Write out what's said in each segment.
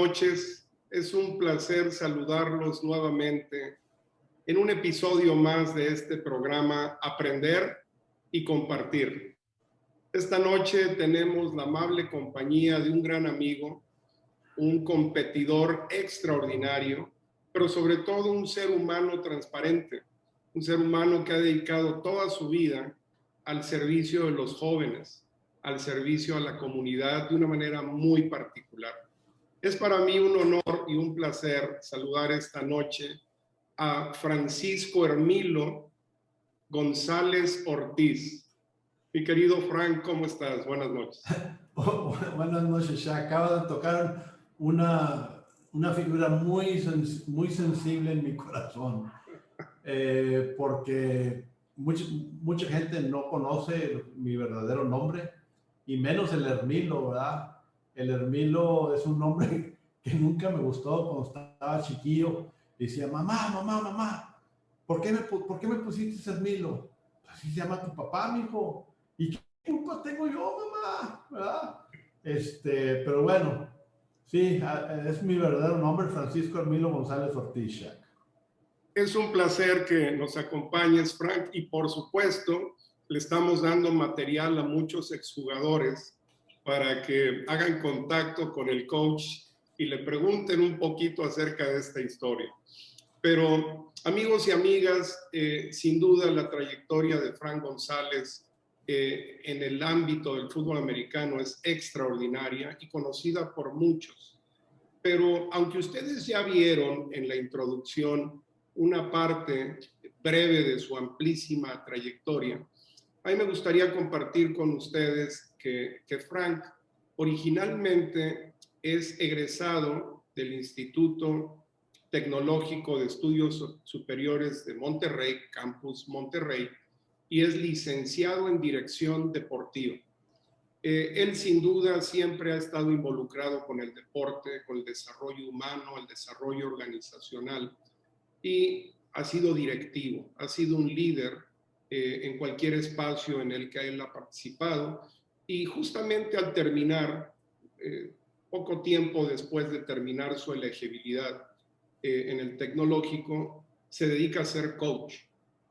noches. Es un placer saludarlos nuevamente en un episodio más de este programa Aprender y Compartir. Esta noche tenemos la amable compañía de un gran amigo, un competidor extraordinario, pero sobre todo un ser humano transparente, un ser humano que ha dedicado toda su vida al servicio de los jóvenes, al servicio a la comunidad de una manera muy particular. Es para mí un honor y un placer saludar esta noche a Francisco Hermilo González Ortiz. Mi querido Frank, ¿cómo estás? Buenas noches. Buenas noches. Se acaba de tocar una figura muy sensible en mi corazón, porque mucha gente no conoce mi verdadero nombre, y menos el Hermilo, ¿verdad? El Hermilo es un nombre que nunca me gustó cuando estaba chiquillo. Decía, mamá, ¿por qué me pusiste Hermilo? Así se llama tu papá, mijo. ¿Y qué culpa tengo yo, mamá? ¿Verdad? Pero bueno, sí, es mi verdadero nombre, Francisco Hermilo González Ortiz. Es un placer que nos acompañes, Frank, y por supuesto le estamos dando material a muchos exjugadores para que hagan contacto con el coach y le pregunten un poquito acerca de esta historia. Pero amigos y amigas, sin duda la trayectoria de Frank González en el ámbito del fútbol americano es extraordinaria y conocida por muchos. Pero aunque ustedes ya vieron en la introducción una parte breve de su amplísima trayectoria, a mí me gustaría compartir con ustedes que Frank originalmente es egresado del Instituto Tecnológico de Estudios Superiores de Monterrey, Campus Monterrey, y es licenciado en Dirección Deportiva. Él sin duda siempre ha estado involucrado con el deporte, con el desarrollo humano, el desarrollo organizacional, y ha sido directivo, ha sido un líder en cualquier espacio en el que él ha participado, y justamente al terminar, poco tiempo después de terminar su elegibilidad en el tecnológico, se dedica a ser coach,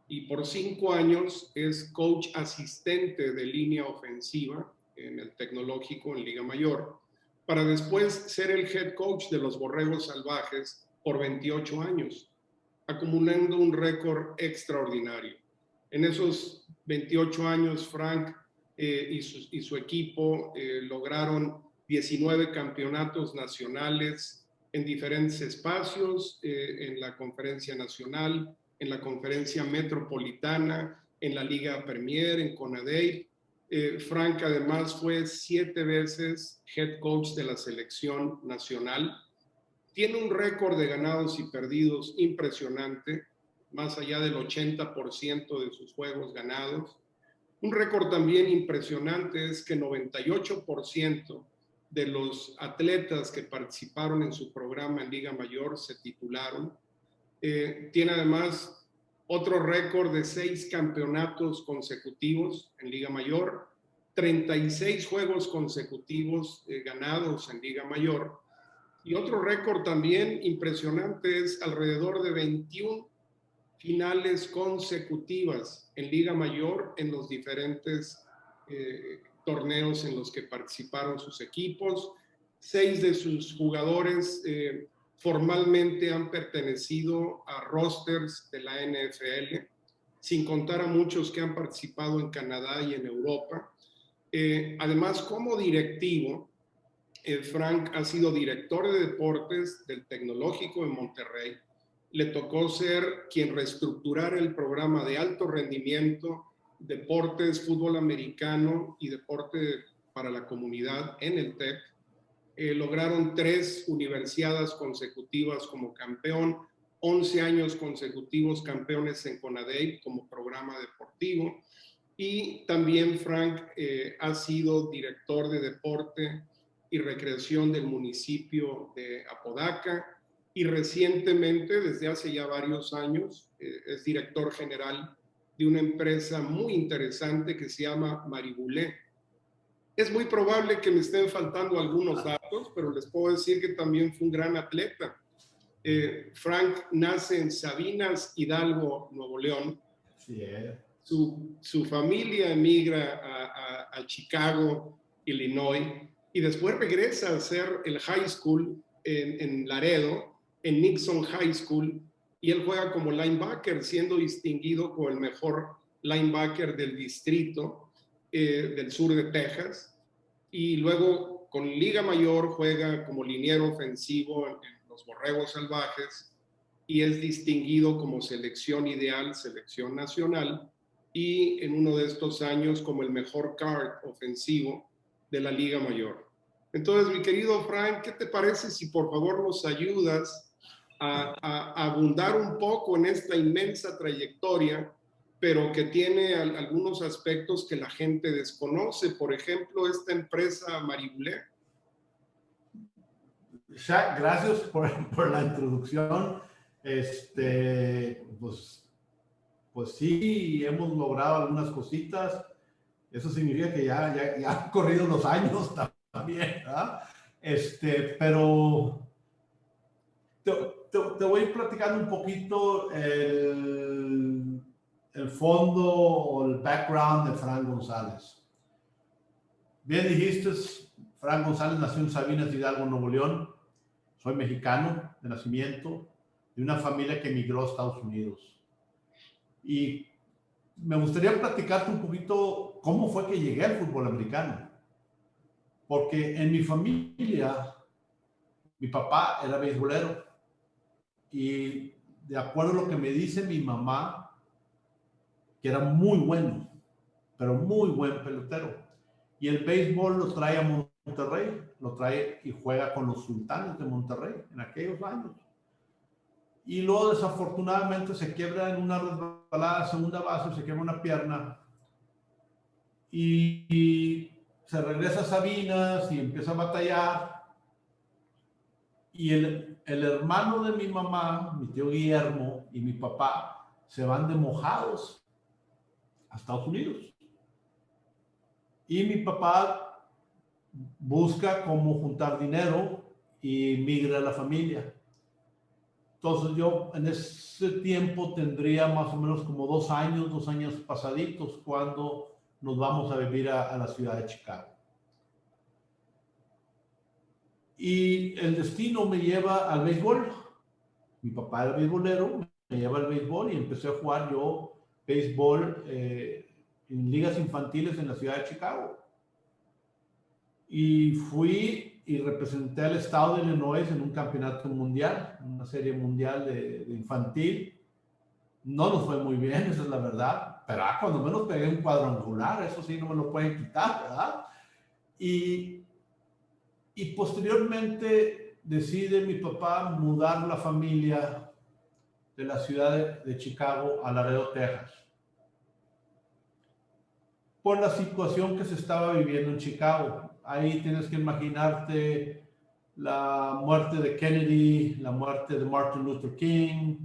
y por 5 años es coach asistente de línea ofensiva en el tecnológico en Liga Mayor, para después ser el head coach de los Borregos Salvajes por 28 años, acumulando un récord extraordinario. En esos 28 años, Frank y su equipo lograron 19 campeonatos nacionales en diferentes espacios, en la Conferencia Nacional, en la Conferencia Metropolitana, en la Liga Premier, en CONADEIP. Frank además fue 7 veces head coach de la selección nacional. Tiene un récord de ganados y perdidos impresionante, más allá del 80% de sus juegos ganados. Un récord también impresionante es que 98% de los atletas que participaron en su programa en Liga Mayor se titularon. Tiene además otro récord de 6 campeonatos consecutivos en Liga Mayor, 36 juegos consecutivos ganados en Liga Mayor. Y otro récord también impresionante es alrededor de 21 finales consecutivas en Liga Mayor en los diferentes torneos en los que participaron sus equipos. 6 de sus jugadores formalmente han pertenecido a rosters de la NFL, sin contar a muchos que han participado en Canadá y en Europa. Además, como directivo, Frank ha sido director de deportes del Tecnológico de Monterrey. Le tocó ser quien reestructurara el programa de alto rendimiento, deportes, fútbol americano y deporte para la comunidad en el TEC. Lograron 3 universidades consecutivas como campeón, 11 años consecutivos campeones en CONADEIP como programa deportivo. Y también Frank ha sido director de deporte y recreación del municipio de Apodaca, y recientemente, desde hace ya varios años, es director general de una empresa muy interesante que se llama Maribulé. Es muy probable que me estén faltando algunos datos, pero les puedo decir que también fue un gran atleta. Frank nace en Sabinas, Hidalgo, Nuevo León. Sí, Su familia emigra a Chicago, Illinois, y después regresa a hacer el high school en Laredo, en Nixon High School, y él juega como linebacker, siendo distinguido como el mejor linebacker del distrito del sur de Texas, y luego con Liga Mayor juega como liniero ofensivo en los Borregos Salvajes, y es distinguido como selección ideal, selección nacional, y en uno de estos años como el mejor guard ofensivo de la Liga Mayor. Entonces, mi querido Frank, ¿qué te parece si por favor nos ayudas a abundar un poco en esta inmensa trayectoria, pero que tiene algunos aspectos que la gente desconoce? Por ejemplo, esta empresa Maribulé. Shaq, gracias por la introducción. Pues sí, hemos logrado algunas cositas. Eso significa que ya han corrido los años también, ¿verdad? Pero te voy a ir platicando un poquito el fondo o el background de Frank González. Bien dijiste, Frank González nació en Sabinas, Hidalgo, Nuevo León. Soy mexicano de nacimiento, de una familia que emigró a Estados Unidos. Y me gustaría platicarte un poquito cómo fue que llegué al fútbol americano. Porque en mi familia, mi papá era beisbolero. Y de acuerdo a lo que me dice mi mamá, que era muy bueno, pero muy buen pelotero. Y el béisbol lo trae a Monterrey, lo trae y juega con los Sultanes de Monterrey en aquellos años. Y luego desafortunadamente se quiebra en una resbalada segunda base, se quiebra una pierna y se regresa a Sabinas y empieza a batallar. Y el hermano de mi mamá, mi tío Guillermo, y mi papá se van de mojados a Estados Unidos. Y mi papá busca cómo juntar dinero y migra a la familia. Entonces yo en ese tiempo tendría más o menos como 2 años pasaditos, cuando nos vamos a vivir a la ciudad de Chicago. Y el destino me lleva al béisbol. Mi papá era beisbolero, me lleva al béisbol y empecé a jugar yo béisbol en ligas infantiles en la ciudad de Chicago. Y fui y representé al estado de Illinois en un campeonato mundial, una serie mundial de infantil. No nos fue muy bien, esa es la verdad, pero cuando menos pegué un cuadrangular, eso sí no me lo pueden quitar, ¿verdad? Y posteriormente decide mi papá mudar la familia de la ciudad de Chicago a Laredo, Texas, por la situación que se estaba viviendo en Chicago. Ahí tienes que imaginarte la muerte de Kennedy, la muerte de Martin Luther King.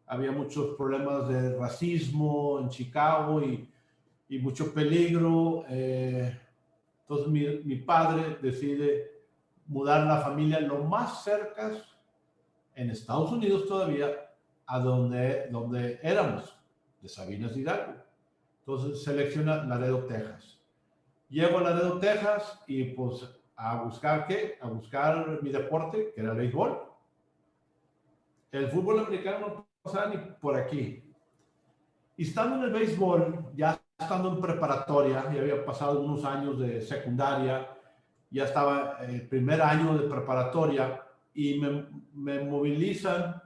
Había muchos problemas de racismo en Chicago y mucho peligro. Entonces mi padre decide mudar la familia lo más cerca, en Estados Unidos todavía, a donde éramos, de Sabinas, Hidalgo. Entonces selecciona Laredo, Texas. Llego a Laredo, Texas y pues a buscar ¿qué? A buscar mi deporte, que era el béisbol. El fútbol americano no pasaba ni por aquí. Y estando en el béisbol, ya estando en preparatoria, ya había pasado unos años de secundaria, ya estaba el primer año de preparatoria y me movilizan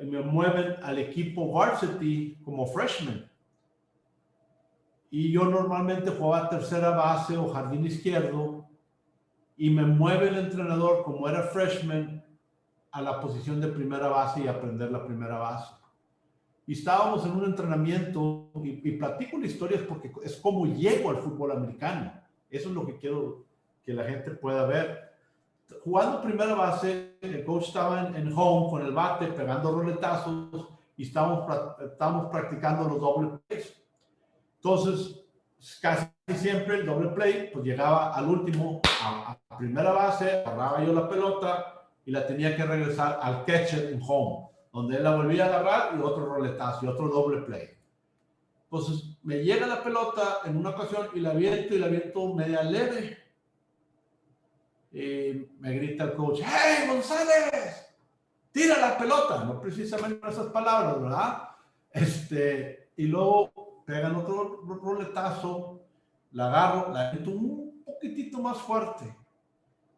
y me mueven al equipo varsity como freshman. Y yo normalmente jugaba tercera base o jardín izquierdo y me mueve el entrenador, como era freshman, a la posición de primera base y aprender la primera base. Y estábamos en un entrenamiento y platico la historia porque es como llego al fútbol americano. Eso es lo que quiero que la gente pueda ver. Jugando primera base, el coach estaba en home con el bate, pegando roletazos y estábamos practicando los doble plays. Entonces, casi siempre el doble play, pues llegaba al último, a primera base, agarraba yo la pelota y la tenía que regresar al catcher en home, donde él la volvía a agarrar y otro roletazo y otro doble play. Entonces me llega la pelota en una ocasión y la aviento media leve. Y me grita el coach, ¡Hey, González! ¡Tira la pelota! No precisamente esas palabras, ¿verdad? Y luego pegan otro roletazo, la agarro, la aviento un poquitito más fuerte.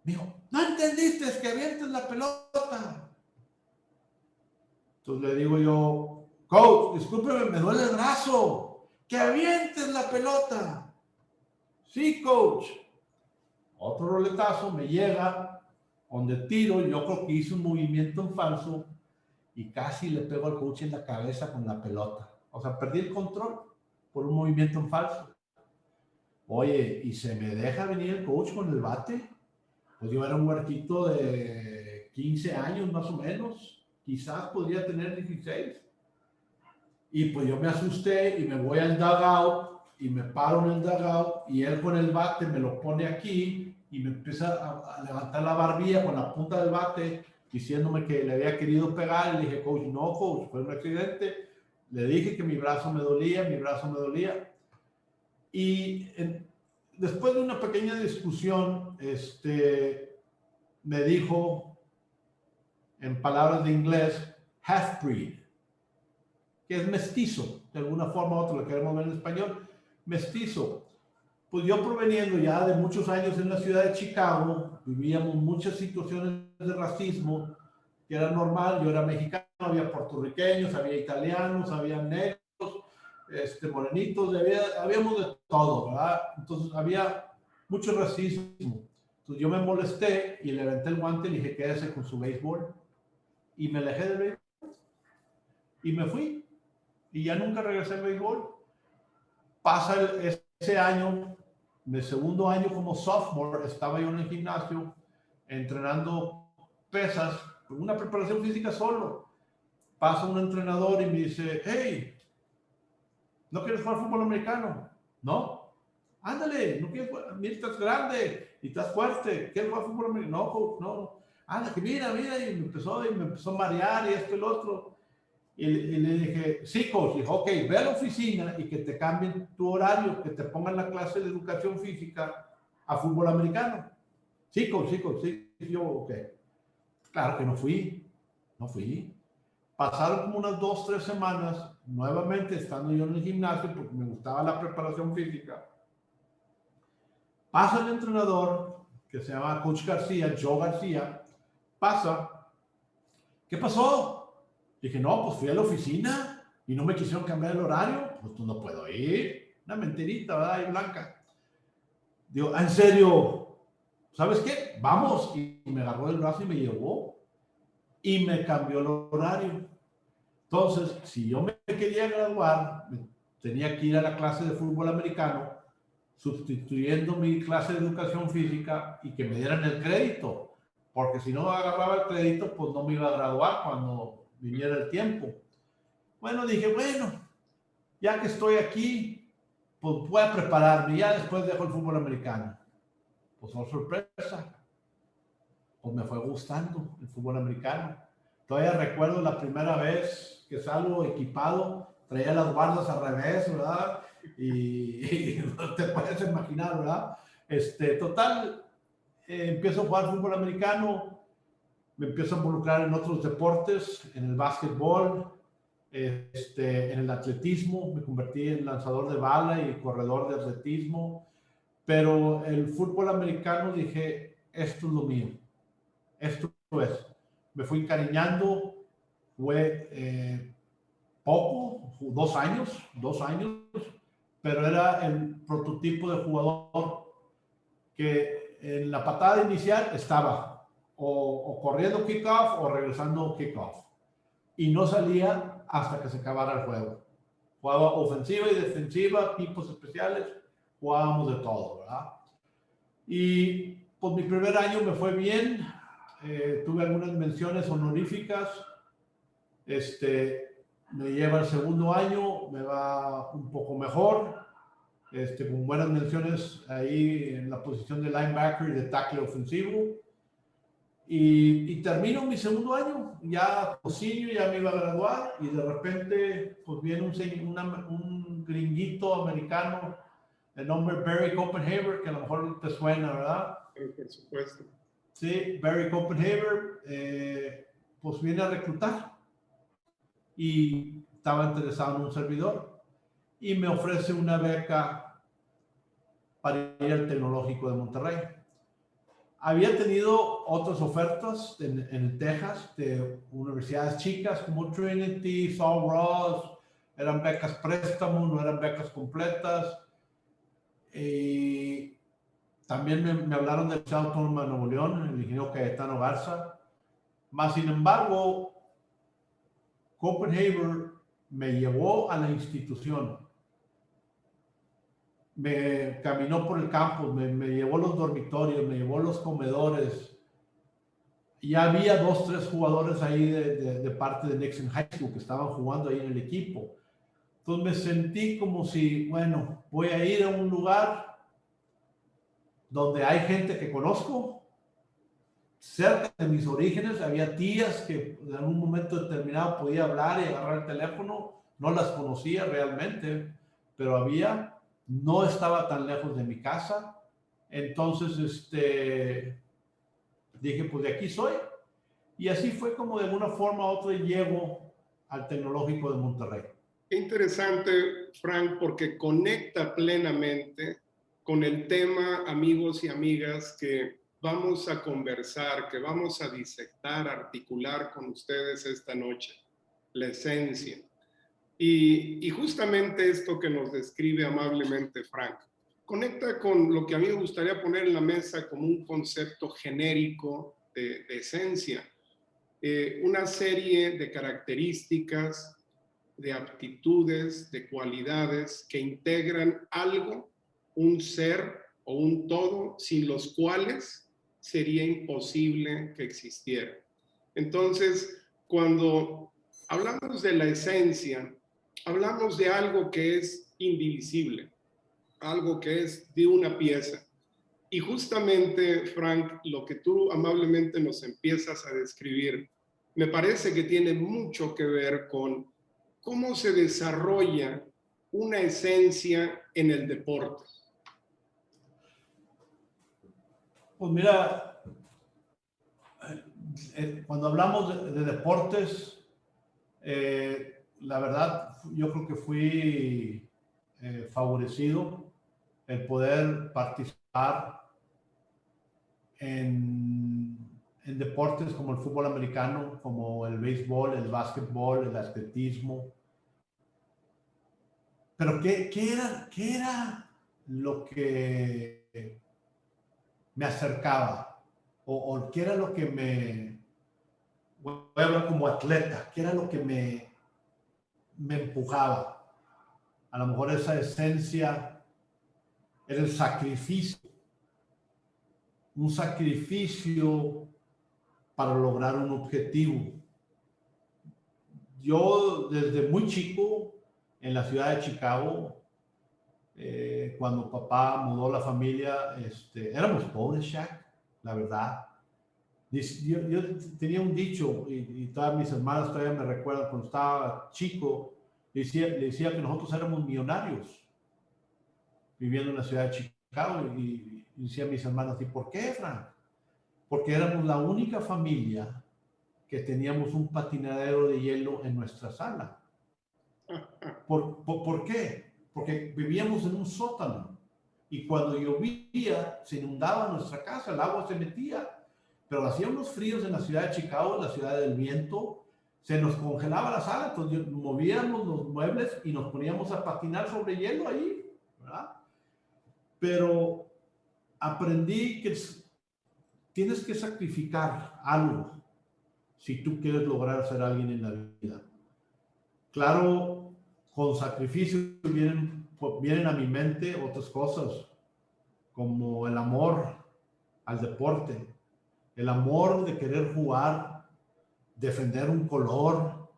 Me dijo, ¿no entendiste? Es que avientes la pelota. Entonces le digo yo, coach, discúlpeme, me duele el brazo. Que avientes la pelota. Sí, coach. Otro roletazo me llega, donde tiro, yo creo que hice un movimiento en falso y casi le pego al coach en la cabeza con la pelota. O sea, perdí el control por un movimiento en falso. Oye, ¿y se me deja venir el coach con el bate? Pues yo era un huerquito de 15 años más o menos, quizás podría tener 16. Y pues yo me asusté y me voy al dugout y me paro en el dugout y él con el bate me lo pone aquí y me empieza a levantar la barbilla con la punta del bate diciéndome que le había querido pegar. Y le dije, coach, no, coach, fue un accidente. Le dije que mi brazo me dolía. Y después de una pequeña discusión, me dijo, en palabras de inglés, half-breed, que es mestizo, de alguna forma u otra, lo queremos ver en español, mestizo. Pues yo proveniendo ya de muchos años en la ciudad de Chicago, vivíamos muchas situaciones de racismo, que era normal, yo era mexicano, había puertorriqueños, había italianos, había negros, morenitos, habíamos de todo, ¿verdad? Entonces había mucho racismo. Entonces yo me molesté y le aventé el guante y le dije, quédese con su béisbol. Y me alejé del béisbol y me fui. Y ya nunca regresé al béisbol. Pasa ese año, mi segundo año como sophomore, estaba yo en el gimnasio entrenando pesas, con una preparación física solo. Pasa un entrenador y me dice, hey, ¿no quieres jugar fútbol americano? No. Ándale, no quieres jugar, mira, estás grande y estás fuerte, ¿quieres jugar fútbol americano? No, no. Anda, que mira, y me empezó a marear y esto y lo otro. Y le dije, sí, coach. Dijo, ok, ve a la oficina y que te cambien tu horario, que te pongan la clase de educación física a fútbol americano. Sí, coach, sí, yo, ok. Claro que no fui. Pasaron como unas 2, 3 semanas, nuevamente estando yo en el gimnasio, porque me gustaba la preparación física. Pasa el entrenador, que se llama Coach García, Joe García, pasa. ¿Qué pasó? Dije, no, pues fui a la oficina y no me quisieron cambiar el horario. Pues tú no puedo ir. Una mentirita, ¿verdad? Y blanca. Digo, ¿en serio? ¿Sabes qué? Vamos. Y me agarró del brazo y me llevó. Y me cambió el horario. Entonces, si yo me quería graduar, tenía que ir a la clase de fútbol americano, sustituyendo mi clase de educación física y que me dieran el crédito. Porque si no agarraba el crédito, pues no me iba a graduar cuando viniera el tiempo. Bueno, dije, bueno, ya que estoy aquí, pues voy a prepararme. Ya después dejo el fútbol americano. Pues no sorpresa. Pues me fue gustando el fútbol americano. Todavía recuerdo la primera vez que salgo equipado, traía las guardas al revés, ¿verdad? Y no te puedes imaginar, ¿verdad? Total, empiezo a jugar fútbol americano, me empiezo a involucrar en otros deportes, en el básquetbol, en el atletismo, me convertí en lanzador de bala y corredor de atletismo, pero el fútbol americano dije, esto es lo mío, esto es. Me fui encariñando, fue poco, 2 años, pero era el prototipo de jugador que en la patada inicial estaba o corriendo kickoff o regresando kickoff. Y no salía hasta que se acabara el juego. Jugaba ofensiva y defensiva, tipos especiales, jugábamos de todo, ¿verdad? Y pues mi primer año me fue bien, tuve algunas menciones honoríficas, me lleva el segundo año, me va un poco mejor, con buenas menciones ahí en la posición de linebacker y de tackle ofensivo. Y termino mi segundo año, ya senior, ya me iba a graduar y de repente pues viene un gringuito americano, el nombre Barry Copenhaver, que a lo mejor te suena, ¿verdad? Por supuesto. Sí, Barry Copenhaver, pues viene a reclutar y estaba interesado en un servidor y me ofrece una beca para ir al Tecnológico de Monterrey. Había tenido otras ofertas en Texas de universidades chicas como Trinity, Sul Ross, eran becas préstamo, no eran becas completas. Y también me hablaron del Estado Autónomo de Nuevo León, el ingeniero Cayetano Garza. Más sin embargo, Copenhaver me llevó a la institución, me caminó por el campus, me llevó a los dormitorios, me llevó a los comedores. Y había 2, 3 jugadores ahí de parte de Nixon High School que estaban jugando ahí en el equipo. Entonces me sentí como si, bueno, voy a ir a un lugar donde hay gente que conozco, cerca de mis orígenes. Había tías que en algún momento determinado podía hablar y agarrar el teléfono. No las conocía realmente, pero no estaba tan lejos de mi casa. Entonces, dije, pues de aquí soy. Y así fue como de una forma u otra llego al Tecnológico de Monterrey. Qué interesante, Frank, porque conecta plenamente con el tema, amigos y amigas, que vamos a conversar, que vamos a disectar, articular con ustedes esta noche, la esencia. Y justamente esto que nos describe amablemente Frank, conecta con lo que a mí me gustaría poner en la mesa como un concepto genérico de esencia. Una serie de características, de aptitudes, de cualidades que integran algo, un ser o un todo, sin los cuales sería imposible que existiera. Entonces, cuando hablamos de la esencia, hablamos de algo que es indivisible, algo que es de una pieza. Y justamente, Frank, lo que tú amablemente nos empiezas a describir, me parece que tiene mucho que ver con cómo se desarrolla una esencia en el deporte. Pues mira, cuando hablamos de deportes, la verdad, yo creo que fui favorecido el poder participar en deportes como el fútbol americano, como el béisbol, el básquetbol, el atletismo. Pero ¿qué era lo que me acercaba? ¿O qué era lo que voy a hablar como atleta, qué era lo que me empujaba? A lo mejor esa esencia era el sacrificio, un sacrificio para lograr un objetivo. Yo desde muy chico, en la ciudad de Chicago, cuando papá mudó la familia, éramos pobres, Shaq, la verdad. Yo tenía un dicho, y todas mis hermanas todavía me recuerdan, cuando estaba chico, le decía que nosotros éramos millonarios, viviendo en la ciudad de Chicago, y decía a mis hermanas, ¿y por qué, Frank? Porque éramos la única familia que teníamos un patinadero de hielo en nuestra sala. ¿Por qué? Porque vivíamos en un sótano y cuando llovía se inundaba nuestra casa, el agua se metía, pero hacía unos fríos en la ciudad de Chicago, en la ciudad del viento, se nos congelaba la sala, entonces movíamos los muebles y nos poníamos a patinar sobre hielo ahí, ¿verdad? Pero aprendí que tienes que sacrificar algo si tú quieres lograr ser alguien en la vida. Claro, con sacrificio vienen a mi mente otras cosas, como el amor al deporte, el amor de querer jugar, defender un color,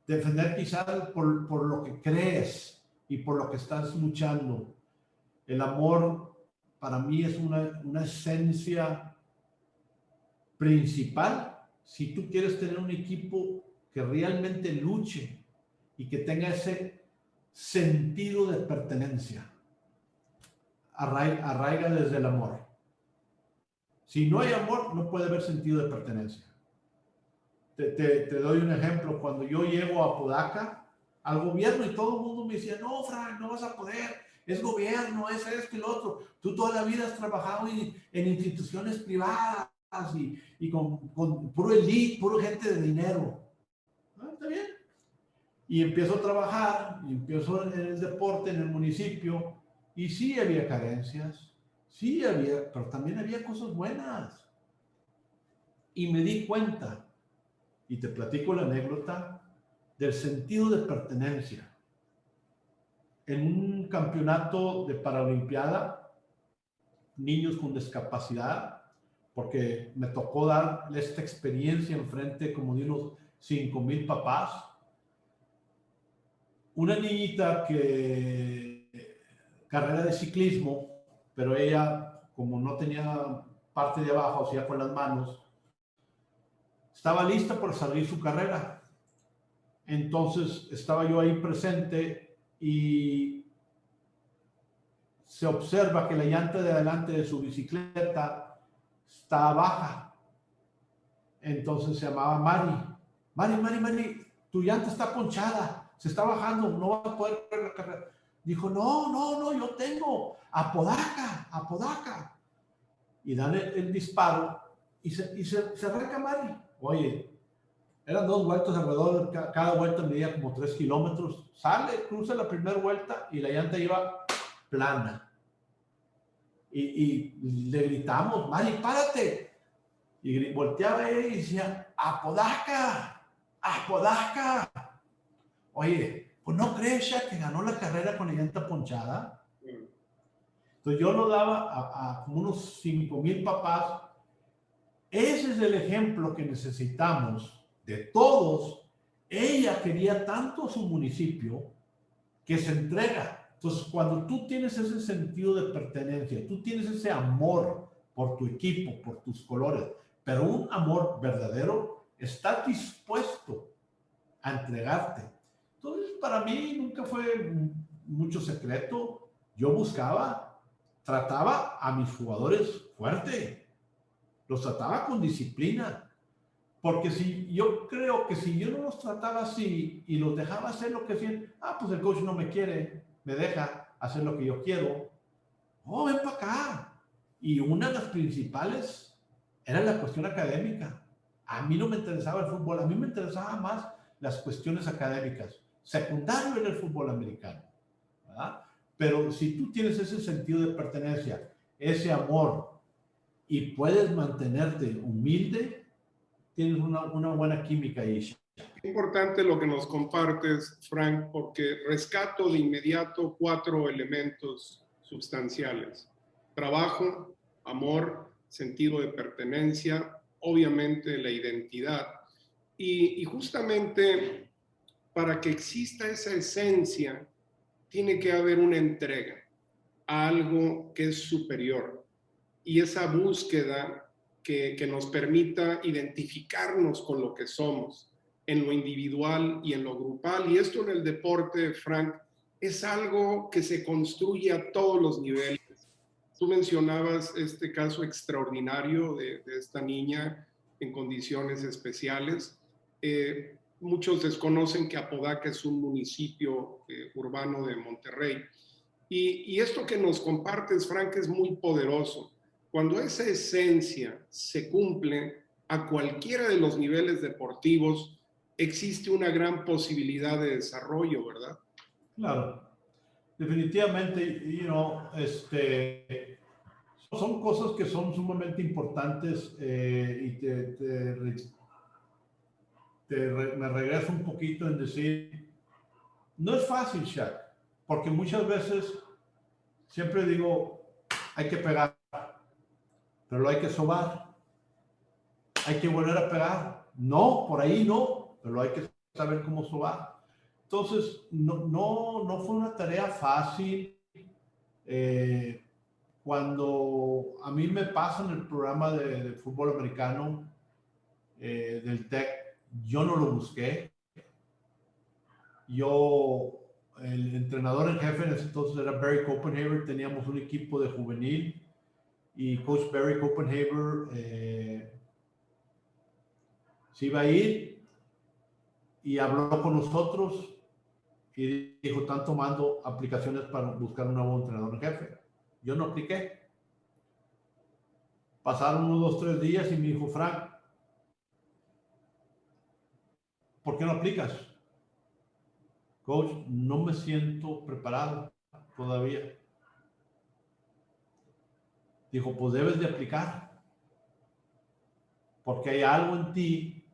defender quizás por lo que crees y por lo que estás luchando. El amor para mí es una esencia principal si tú quieres tener un equipo que realmente luche y que tenga ese sentido de pertenencia. Arraiga desde el amor. Si no hay amor, no puede haber sentido de pertenencia. Te doy un ejemplo. Cuando yo llego a Apodaca, al gobierno, y todo el mundo me decía, no, Frank, no vas a poder, es gobierno, es esto y lo otro. Tú toda la vida has trabajado en instituciones privadas y con puro elite, puro gente de dinero. Ah, está bien. Y empiezo a trabajar, y empiezo en el deporte, en el municipio, y sí había carencias, sí había, pero también había cosas buenas. Y me di cuenta, y te platico la anécdota, del sentido de pertenencia. En un campeonato de Paralimpiada, niños con discapacidad, porque me tocó dar esta experiencia enfrente como de unos 5,000 papás. Una niñita que carrera de ciclismo, pero ella, como no tenía parte de abajo, hacía con las manos, estaba lista por salir su carrera. Entonces estaba yo ahí presente y se observa que la llanta de adelante de su bicicleta está baja. Entonces se llamaba Mari, tu llanta está ponchada, se está bajando, no vas a poder correr la carrera. Dijo, no, yo tengo Apodaca. Y dan el disparo y se arranca Mari. Oye, eran 2 vueltas alrededor, cada vuelta medía como 3 kilómetros. Sale, cruza la primera vuelta y la llanta iba plana. Y le gritamos, Mari, párate. Y volteaba ella y decía, Apodaca. Oye, pues no crees ya que ganó la carrera con la llanta ponchada. Entonces yo lo daba a unos 5,000 papás. Ese es el ejemplo que necesitamos de todos. Ella quería tanto a su municipio que se entrega. Entonces, cuando tú tienes ese sentido de pertenencia, tú tienes ese amor por tu equipo, por tus colores, pero un amor verdadero, estás dispuesto a entregarte. Entonces, para mí nunca fue mucho secreto. Yo trataba a mis jugadores fuerte, los trataba con disciplina, porque yo creo que si yo no los trataba así y los dejaba hacer lo que hacían, pues el coach no me quiere, me deja hacer lo que yo quiero. Ven para acá. Y una de las principales era la cuestión académica. A mí no me interesaba el fútbol, a mí me interesaban más las cuestiones académicas. Secundario era el fútbol americano, ¿verdad? Pero si tú tienes ese sentido de pertenencia, ese amor, y puedes mantenerte humilde, tienes una buena química ahí. Es importante lo que nos compartes, Frank, porque rescato de inmediato 4 elementos sustanciales: trabajo, amor, sentido de pertenencia, obviamente la identidad. Y justamente para que exista esa esencia, tiene que haber una entrega a algo que es superior. Y esa búsqueda que nos permita identificarnos con lo que somos, en lo individual y en lo grupal. Y esto en el deporte, Frank, es algo que se construye a todos los niveles. Tú mencionabas este caso extraordinario de esta niña en condiciones especiales. Muchos desconocen que Apodaca es un municipio urbano de Monterrey. Y esto que nos compartes, Frank, es muy poderoso. Cuando esa esencia se cumple a cualquiera de los niveles deportivos, existe una gran posibilidad de desarrollo, ¿verdad? Claro, definitivamente, son cosas que son sumamente importantes y me regreso un poquito en decir, no es fácil, Shaq, porque muchas veces siempre digo, hay que pegar, pero lo hay que sobar, hay que volver a pegar, no, por ahí no, pero hay que saber cómo sobar. Entonces, no fue una tarea fácil. Cuando a mí me pasan el programa de fútbol americano del TEC, yo no lo busqué. El entrenador en jefe en ese entonces era Barry Copenhaver, teníamos un equipo de juvenil y coach Barry Copenhaver se iba a ir y habló con nosotros y dijo, están tomando aplicaciones para buscar un nuevo entrenador en jefe. Yo no apliqué. Pasaron unos 2, 3 días y me dijo, Frank, ¿por qué no aplicas? Coach, no me siento preparado todavía. Dijo, pues debes de aplicar, porque hay algo en ti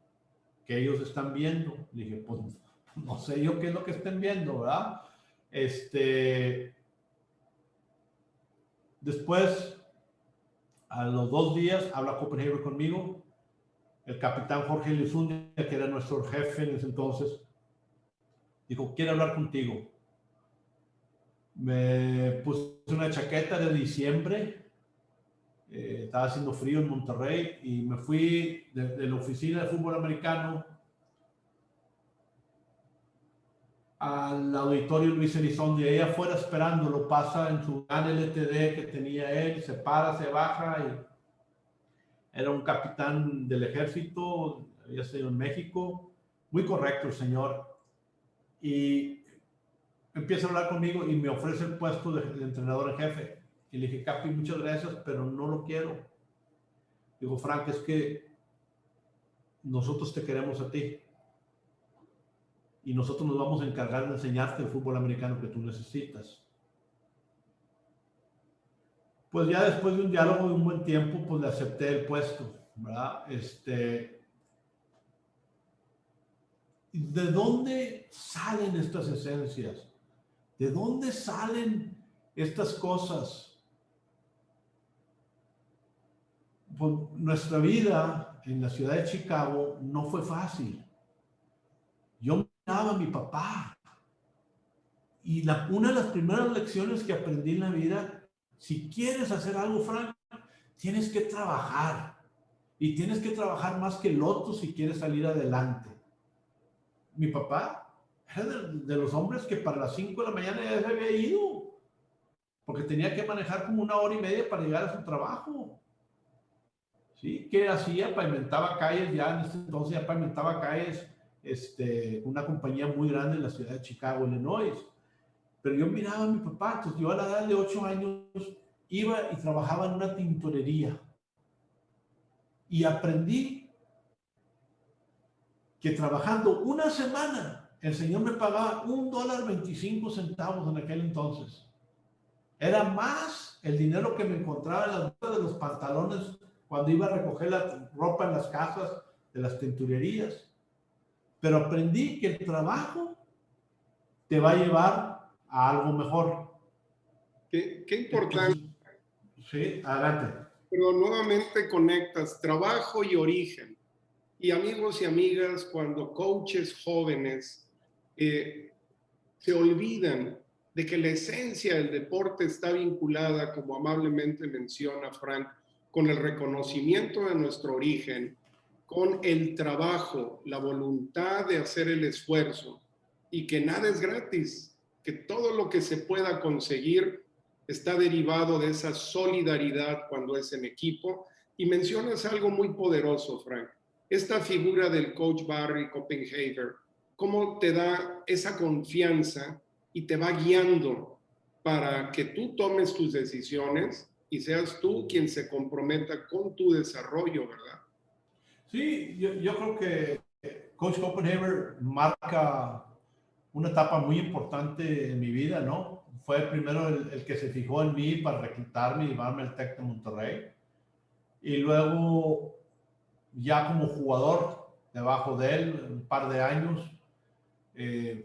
que ellos están viendo. Dije, pues no sé yo qué es lo que estén viendo, ¿verdad? Después, a los 2 días, habla Copenhaver conmigo, el capitán Jorge Lizundia, que era nuestro jefe en ese entonces, dijo, quiere hablar contigo. Me puse una chaqueta de diciembre, estaba haciendo frío en Monterrey y me fui de la oficina de fútbol americano al auditorio Luis Elizondo y ahí afuera esperándolo, pasa en su gran LTD que tenía él, se para, se baja y era un capitán del ejército, había sido en México, muy correcto el señor, y empieza a hablar conmigo y me ofrece el puesto de entrenador en jefe. Y le dije, Capi, muchas gracias, pero no lo quiero. Digo, Frank, es que nosotros te queremos a ti y nosotros nos vamos a encargar de enseñarte el fútbol americano que tú necesitas. Pues ya después de un diálogo de un buen tiempo, pues le acepté el puesto, ¿verdad? ¿De dónde salen estas esencias? ¿De dónde salen estas cosas? Pues nuestra vida en la ciudad de Chicago no fue fácil. Yo miraba a mi papá y una de las primeras lecciones que aprendí en la vida, si quieres hacer algo, Frank, tienes que trabajar y tienes que trabajar más que el otro si quieres salir adelante. Mi papá era de los hombres que para las 5 de la mañana ya se había ido porque tenía que manejar como 1 hora y media para llegar a su trabajo. ¿Sí? ¿Qué hacía? Pavimentaba calles, ya en ese entonces ya pavimentaba calles, una compañía muy grande en la ciudad de Chicago, Illinois. Pero yo miraba a mi papá, entonces yo a la edad de 8 años iba y trabajaba en una tintorería. Y aprendí que trabajando una semana, el señor me pagaba $1.25 en aquel entonces. Era más el dinero que me encontraba en las bolsas de los pantalones cuando iba a recoger la ropa en las casas de las tintorerías. Pero aprendí que el trabajo te va a llevar a algo mejor. Qué importante. Entonces, sí, adelante. Pero nuevamente conectas trabajo y origen. Y amigos y amigas, cuando coaches jóvenes se olvidan de que la esencia del deporte está vinculada, como amablemente menciona Frank, con el reconocimiento de nuestro origen, con el trabajo, la voluntad de hacer el esfuerzo y que nada es gratis, que todo lo que se pueda conseguir está derivado de esa solidaridad cuando es en equipo. Y mencionas algo muy poderoso, Frank, esta figura del coach Barry Copenhaver, cómo te da esa confianza y te va guiando para que tú tomes tus decisiones y seas tú quien se comprometa con tu desarrollo, ¿verdad? Sí, yo creo que Coach Copenhaver marca una etapa muy importante en mi vida, ¿no? Fue primero el que se fijó en mí para reclutarme y llevarme al TEC de Monterrey. Y luego, ya como jugador, debajo de él, un par de años,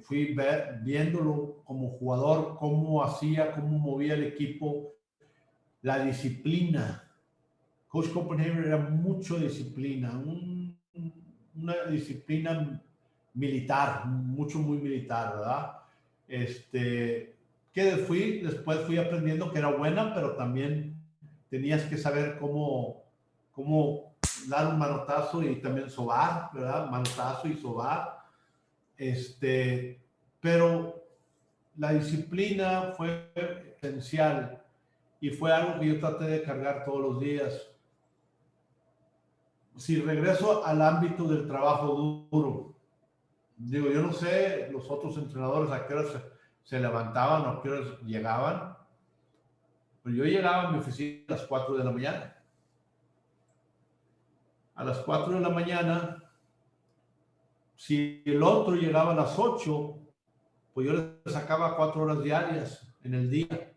fui viéndolo como jugador, cómo hacía, cómo movía el equipo, la disciplina. Coach Copenhaver era mucho disciplina, una disciplina militar, muy militar, ¿verdad? que después fui aprendiendo que era buena, pero también tenías que saber cómo dar un manotazo y también sobar, ¿verdad? Manotazo y sobar. Pero la disciplina fue esencial y fue algo que yo traté de cargar todos los días. Si regreso al ámbito del trabajo duro, digo, yo no sé los otros entrenadores a qué hora se levantaban o a qué hora llegaban, pero yo llegaba a mi oficina a las 4 de la mañana. A las 4 de la mañana, si el otro llegaba a las 8, pues yo le sacaba 4 horas diarias en el día,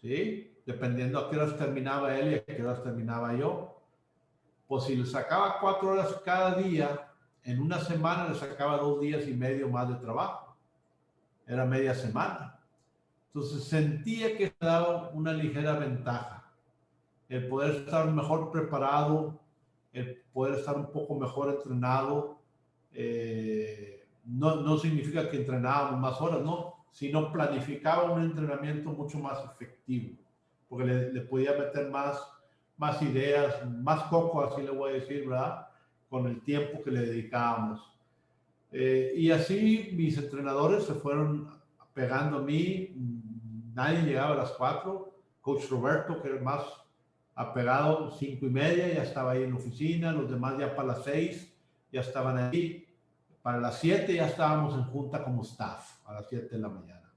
¿sí? Dependiendo a qué horas terminaba él y a qué horas terminaba yo. Pues si le sacaba 4 horas cada día, en una semana le sacaba 2 días y medio más de trabajo. Era media semana. Entonces sentía que me daba una ligera ventaja. El poder estar mejor preparado, el poder estar un poco mejor entrenado. No significa que entrenábamos más horas, no, sino planificaba un entrenamiento mucho más efectivo, porque le podía meter más ideas, más coco, así le voy a decir, ¿verdad? Con el tiempo que le dedicábamos. Y así mis entrenadores se fueron pegando a mí. Nadie llegaba a las 4. Coach Roberto, que era el más apegado, 5:30, ya estaba ahí en la oficina. Los demás ya para las 6 ya estaban ahí. Para las 7 ya estábamos en junta como staff, a las 7 de la mañana.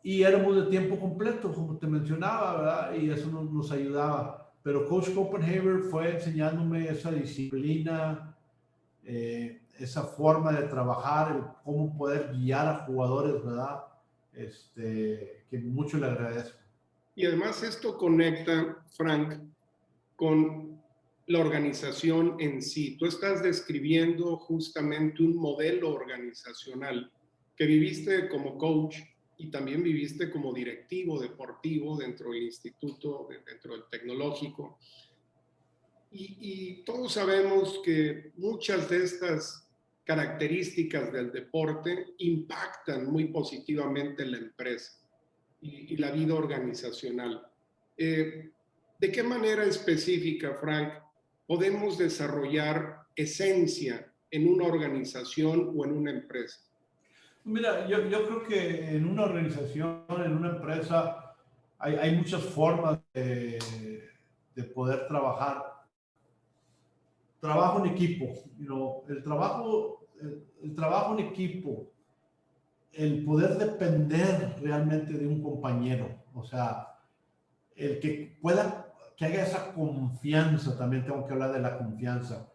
Y éramos de tiempo completo, como te mencionaba, ¿verdad? Y eso nos ayudaba. Pero Coach Copenhaver fue enseñándome esa disciplina, esa forma de trabajar, cómo poder guiar a jugadores, ¿verdad? Que mucho le agradezco. Y además esto conecta, Frank, con la organización en sí. Tú estás describiendo justamente un modelo organizacional que viviste como coach y también viviste como directivo deportivo dentro del instituto, dentro del tecnológico. Y todos sabemos que muchas de estas características del deporte impactan muy positivamente la empresa y la vida organizacional. ¿De qué manera específica, Frank, podemos desarrollar esencia en una organización o en una empresa? Mira, yo creo que en una organización, en una empresa, hay muchas formas de poder trabajar. Trabajo en equipo, el trabajo en equipo, el poder depender realmente de un compañero, o sea, el que haya esa confianza, también tengo que hablar de la confianza,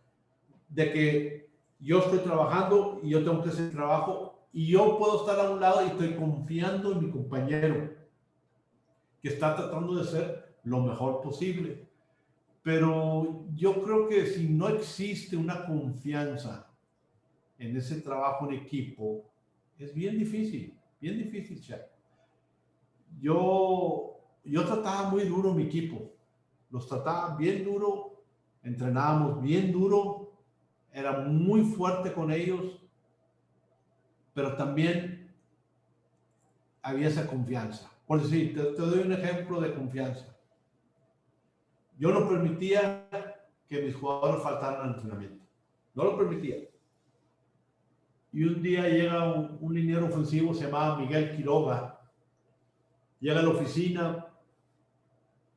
de que yo estoy trabajando y yo tengo que hacer el trabajo y yo puedo estar a un lado y estoy confiando en mi compañero que está tratando de ser lo mejor posible. Pero yo creo que si no existe una confianza en ese trabajo en equipo, es bien difícil, Chuck. Yo trataba muy duro mi equipo, los trataba bien duro, entrenábamos bien duro, era muy fuerte con ellos, pero también había esa confianza. Por decir, te doy un ejemplo de confianza. Yo no permitía que mis jugadores faltaran al entrenamiento. No lo permitía. Y un día llega un liniero ofensivo, se llamaba Miguel Quiroga. Llega a la oficina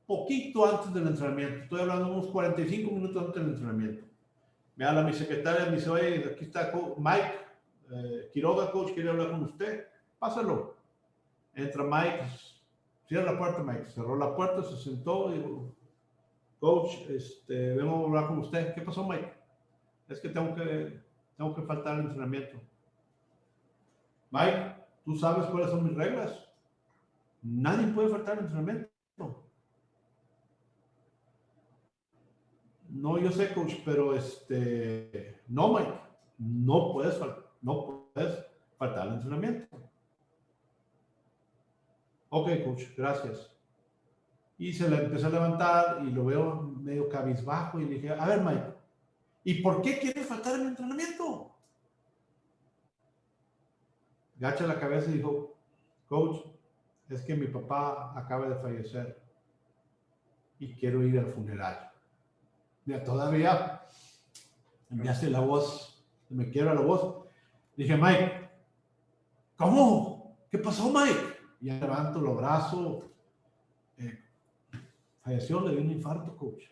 poquito antes del entrenamiento. Estoy hablando de unos 45 minutos antes del entrenamiento. Me habla mi secretaria y me dice, oye, aquí está Mike Quiroga, coach, quiere hablar con usted. Pásalo. Entra Mike, cierra la puerta, Mike. Cerró la puerta, se sentó y dijo, coach, vengo a hablar con usted. ¿Qué pasó, Mike? Es que tengo que faltar al entrenamiento. Mike, ¿tú sabes cuáles son mis reglas? Nadie puede faltar al entrenamiento. No, yo sé, coach, pero no, Mike, no puedes faltar al entrenamiento. Ok, coach, gracias. Y se le empezó a levantar y lo veo medio cabizbajo y le dije, a ver, Mike, ¿y por qué quieres faltar al entrenamiento? Gacha la cabeza y dijo, coach, es que mi papá acaba de fallecer y quiero ir al funeral. Mira, todavía me hace la voz, me quiebra la voz. Dije, Mike, ¿cómo? ¿Qué pasó, Mike? Y ya levanto los brazos. Falleció, le dio un infarto, coach.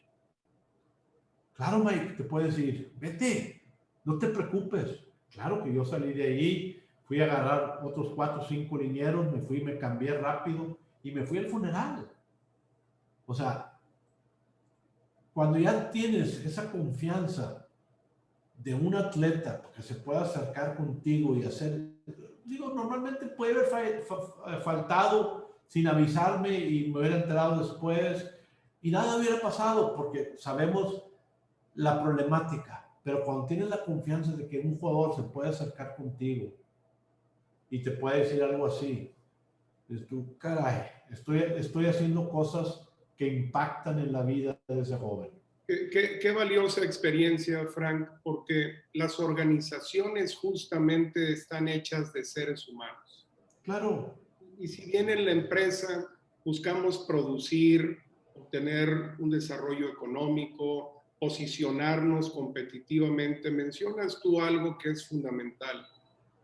Claro, Mike, te puedes ir. Vete, no te preocupes. Claro que yo salí de ahí, fui a agarrar otros 4 o 5 linieros, me fui, me cambié rápido y me fui al funeral. O sea, cuando ya tienes esa confianza de un atleta que se pueda acercar contigo y hacer, digo, normalmente puede haber faltado sin avisarme y me hubiera enterado después y nada hubiera pasado porque sabemos la problemática, pero cuando tienes la confianza de que un jugador se puede acercar contigo y te puede decir algo así, dices tú, caray, estoy haciendo cosas que impactan en la vida de ese joven. Qué valiosa experiencia, Frank, porque las organizaciones justamente están hechas de seres humanos. Claro. Y si bien en la empresa buscamos producir, obtener un desarrollo económico, posicionarnos competitivamente, mencionas tú algo que es fundamental: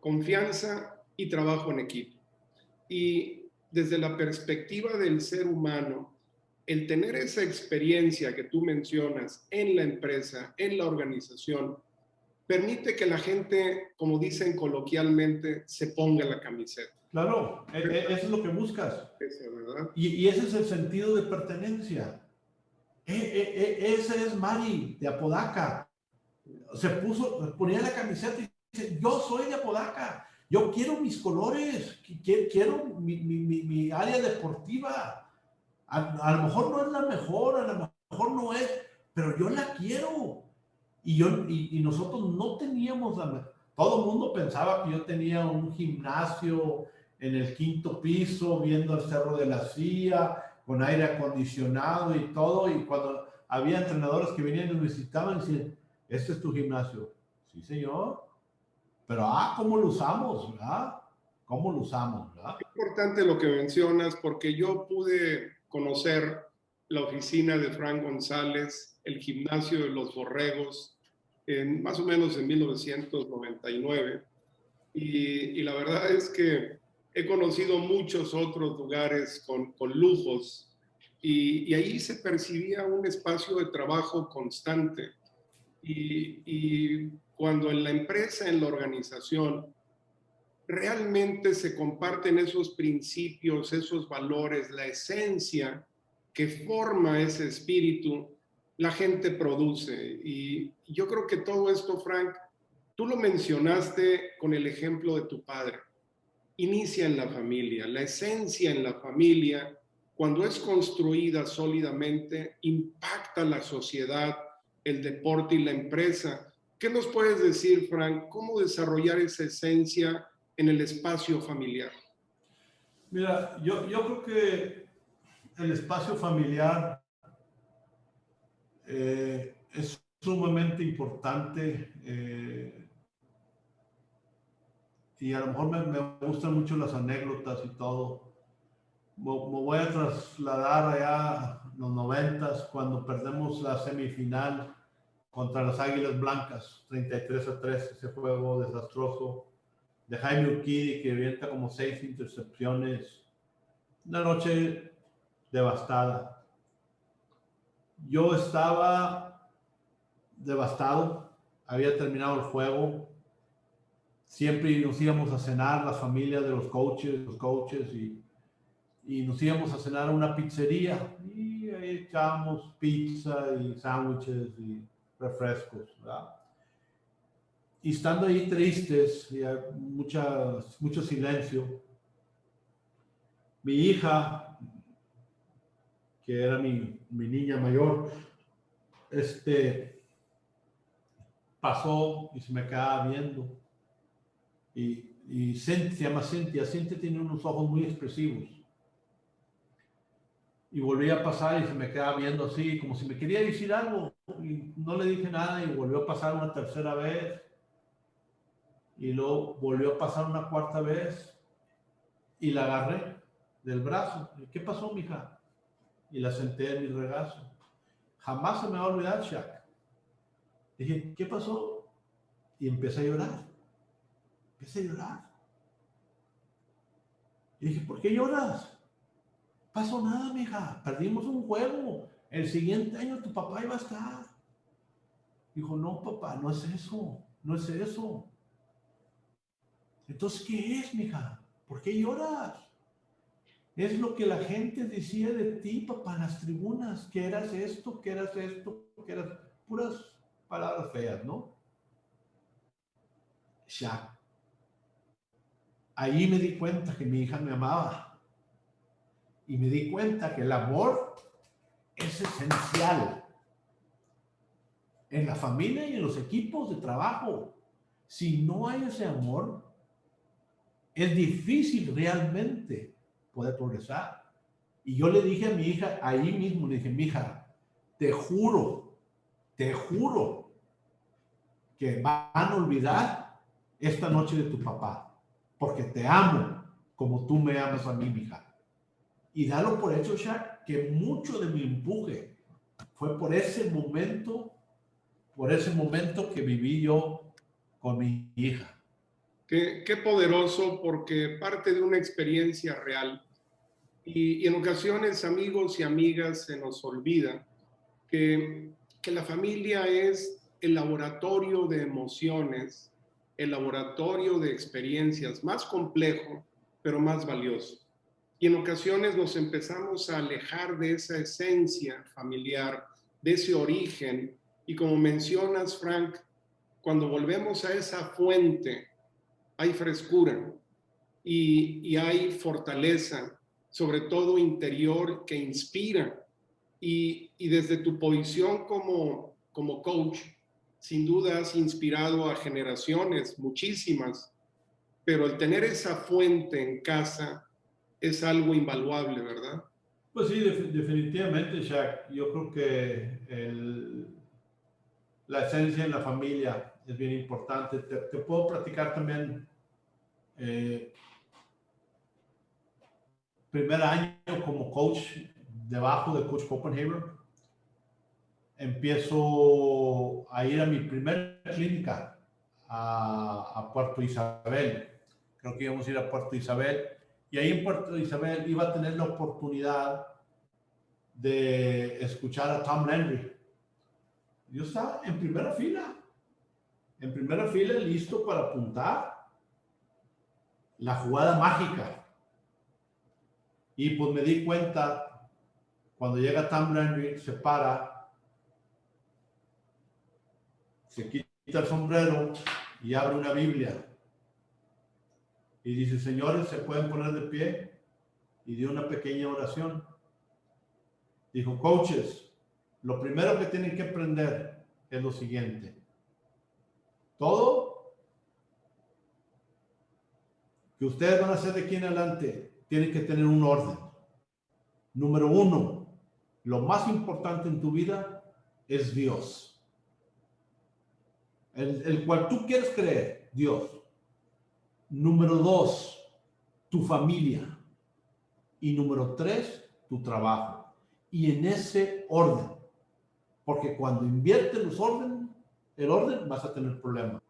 confianza y trabajo en equipo. Y desde la perspectiva del ser humano, el tener esa experiencia que tú mencionas en la empresa, en la organización, permite que la gente, como dicen coloquialmente, se ponga la camiseta. Claro, eso es lo que buscas. Esa, ¿verdad? Y ese es el sentido de pertenencia. Ese es Mari de Apodaca. Ponía la camiseta y dice, yo soy de Apodaca, yo quiero mis colores, quiero mi área deportiva. A lo mejor no es la mejor, a lo mejor no es, pero yo la quiero. Y nosotros no teníamos todo el mundo pensaba que yo tenía un gimnasio en el 5º piso, viendo el Cerro de la Silla, con aire acondicionado y todo, y cuando había entrenadores que venían y nos visitaban, decían, ¿este es tu gimnasio? Sí, señor. Pero, ¿cómo lo usamos? ¿Verdad? ¿Cómo lo usamos? ¿Verdad? Es importante lo que mencionas, porque yo pude conocer la oficina de Frank González, el gimnasio de los Borregos, más o menos en 1999. Y la verdad es que he conocido muchos otros lugares con lujos, y ahí se percibía un espacio de trabajo constante. Y cuando en la empresa, en la organización, realmente se comparten esos principios, esos valores, la esencia que forma ese espíritu, la gente produce. Y yo creo que todo esto, Frank, tú lo mencionaste con el ejemplo de tu padre. Inicia en la familia. La esencia en la familia, cuando es construida sólidamente, impacta la sociedad, el deporte y la empresa. ¿Qué nos puedes decir, Frank? ¿Cómo desarrollar esa esencia en el espacio familiar? Mira, yo creo que el espacio familiar es sumamente importante y a lo mejor me gustan mucho las anécdotas y todo. Me voy a trasladar allá a los 90 cuando perdemos la semifinal contra las Águilas Blancas, 33-3, ese juego desastroso de Jaime Urquidi que avienta como 6 intercepciones. Una noche devastada. Yo estaba devastado, había terminado el juego, siempre nos íbamos a cenar, las familias de los coaches y nos íbamos a cenar a una pizzería y ahí echábamos pizza y sándwiches y refrescos, ¿verdad? Y estando ahí tristes, y mucho silencio, mi hija, que era mi niña mayor, pasó y se me quedaba viendo. Y se llama Cintia. Cintia tiene unos ojos muy expresivos. Y volví a pasar y se me quedaba viendo así, como si me quería decir algo. Y no le dije nada y volvió a pasar una tercera vez. Y luego volvió a pasar una cuarta vez. Y la agarré del brazo. ¿Qué pasó, mija? Y la senté en mi regazo. Jamás se me va a olvidar, Shaq. Dije, ¿qué pasó? Y empecé a llorar. Empecé a llorar. Y dije, ¿por qué lloras? Pasó nada, mija. Perdimos un juego. El siguiente año tu papá iba a estar. Dijo, no, papá, no es eso. No es eso. Entonces, ¿qué es, mija? ¿Por qué lloras? Es lo que la gente decía de ti, papá, en las tribunas, que eras esto, que eras esto, que eras puras palabras feas, ¿no? Ya. Ahí me di cuenta que mi hija me amaba. Y me di cuenta que el amor es esencial en la familia y en los equipos de trabajo. Si no hay ese amor, es difícil realmente poder progresar. Y yo le dije a mi hija, ahí mismo, le dije, mi hija, te juro que van a olvidar esta noche de tu papá, porque te amo como tú me amas a mí, mi hija. Y dalo por hecho, Shaq, que mucho de mi empuje fue por ese momento que viví yo con mi hija. Qué poderoso, porque parte de una experiencia real. Y en ocasiones, amigos y amigas, se nos olvida que la familia es el laboratorio de emociones, el laboratorio de experiencias más complejo, pero más valioso. Y en ocasiones nos empezamos a alejar de esa esencia familiar, de ese origen. Y como mencionas, Frank, cuando volvemos a esa fuente, hay frescura y hay fortaleza, sobre todo interior, que inspira. Y desde tu posición como coach, sin duda has inspirado a generaciones, muchísimas, pero el tener esa fuente en casa es algo invaluable, ¿verdad? Pues sí, definitivamente, Shaq. Yo creo que la esencia en la familia es bien importante. Te puedo platicar también, primer año como coach debajo de Coach Copenhagen, empiezo a ir a mi primera clínica a Puerto Isabel. Creo que íbamos a ir a Puerto Isabel. Y ahí en Puerto Isabel iba a tener la oportunidad de escuchar a Tom Landry. Yo estaba en primera fila, listo para apuntar la jugada mágica. Y pues me di cuenta, cuando llega Tom Landry, se para, se quita el sombrero y abre una Biblia. Y dice, señores, ¿se pueden poner de pie? Y dio una pequeña oración. Dijo, coaches, lo primero que tienen que aprender es lo siguiente. Todo que ustedes van a hacer de aquí en adelante tiene que tener un orden. Número 1, lo más importante en tu vida es Dios. El cual tú quieres creer, Dios. Número 2, tu familia. Y número 3, tu trabajo. Y en ese orden. Porque cuando inviertes el orden, vas a tener problemas.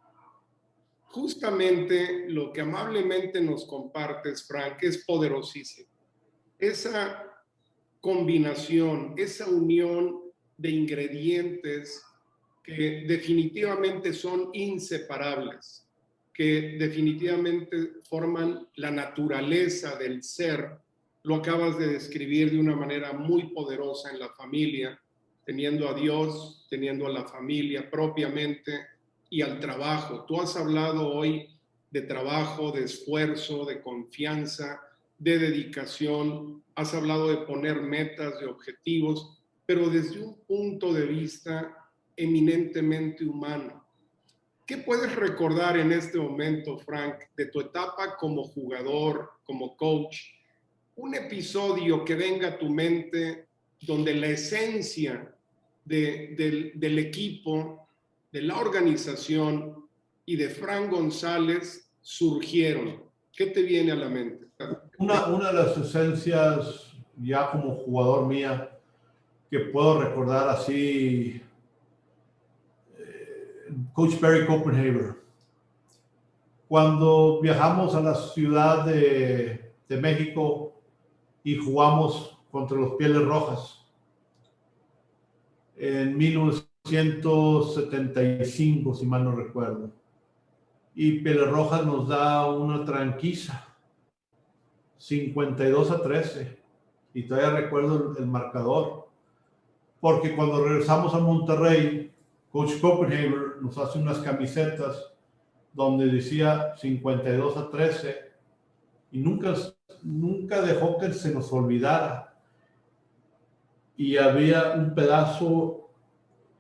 Justamente lo que amablemente nos compartes, Frank, es poderosísimo. Esa combinación, esa unión de ingredientes que definitivamente son inseparables, que definitivamente forman la naturaleza del ser. Lo acabas de describir de una manera muy poderosa en la familia, teniendo a Dios, teniendo a la familia propiamente y al trabajo. Tú has hablado hoy de trabajo, de esfuerzo, de confianza, de dedicación, has hablado de poner metas, de objetivos, pero desde un punto de vista eminentemente humano. ¿Qué puedes recordar en este momento, Frank, de tu etapa como jugador, como coach? Un episodio que venga a tu mente donde la esencia del equipo, de la organización y de Frank González surgieron. ¿Qué te viene a la mente? Una de las esencias ya como jugador mía que puedo recordar así, Coach Barry Copenhaver. Cuando viajamos a la ciudad de México y jugamos contra los Pieles Rojas en 1975, si mal no recuerdo. Y Pieles Rojas nos da una tranquiza, 52-13. Y todavía recuerdo el marcador. Porque cuando regresamos a Monterrey, Coach Copenhaver nos hace unas camisetas donde decía 52-13 y nunca dejó que se nos olvidara. Y había un pedazo,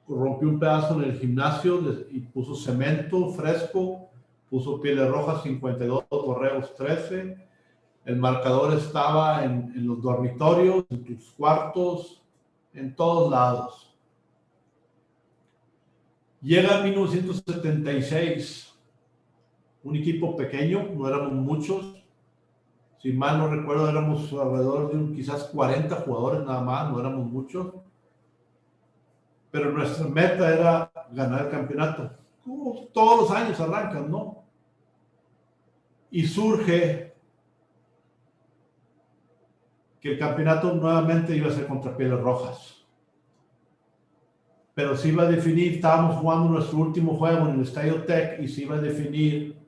rompió un pedazo en el gimnasio y puso cemento fresco, puso Pieles Rojas 52, Borregos 13. El marcador estaba en los dormitorios, en tus cuartos, en todos lados. Llega 1976, un equipo pequeño, no éramos muchos. Si mal no recuerdo, éramos alrededor de quizás 40 jugadores nada más, no éramos muchos. Pero nuestra meta era ganar el campeonato. Como todos los años arrancan, ¿no? Y surge que el campeonato nuevamente iba a ser contra Pieles Rojas. Pero se iba a definir, estábamos jugando nuestro último juego en el Estadio Tech y se iba a definir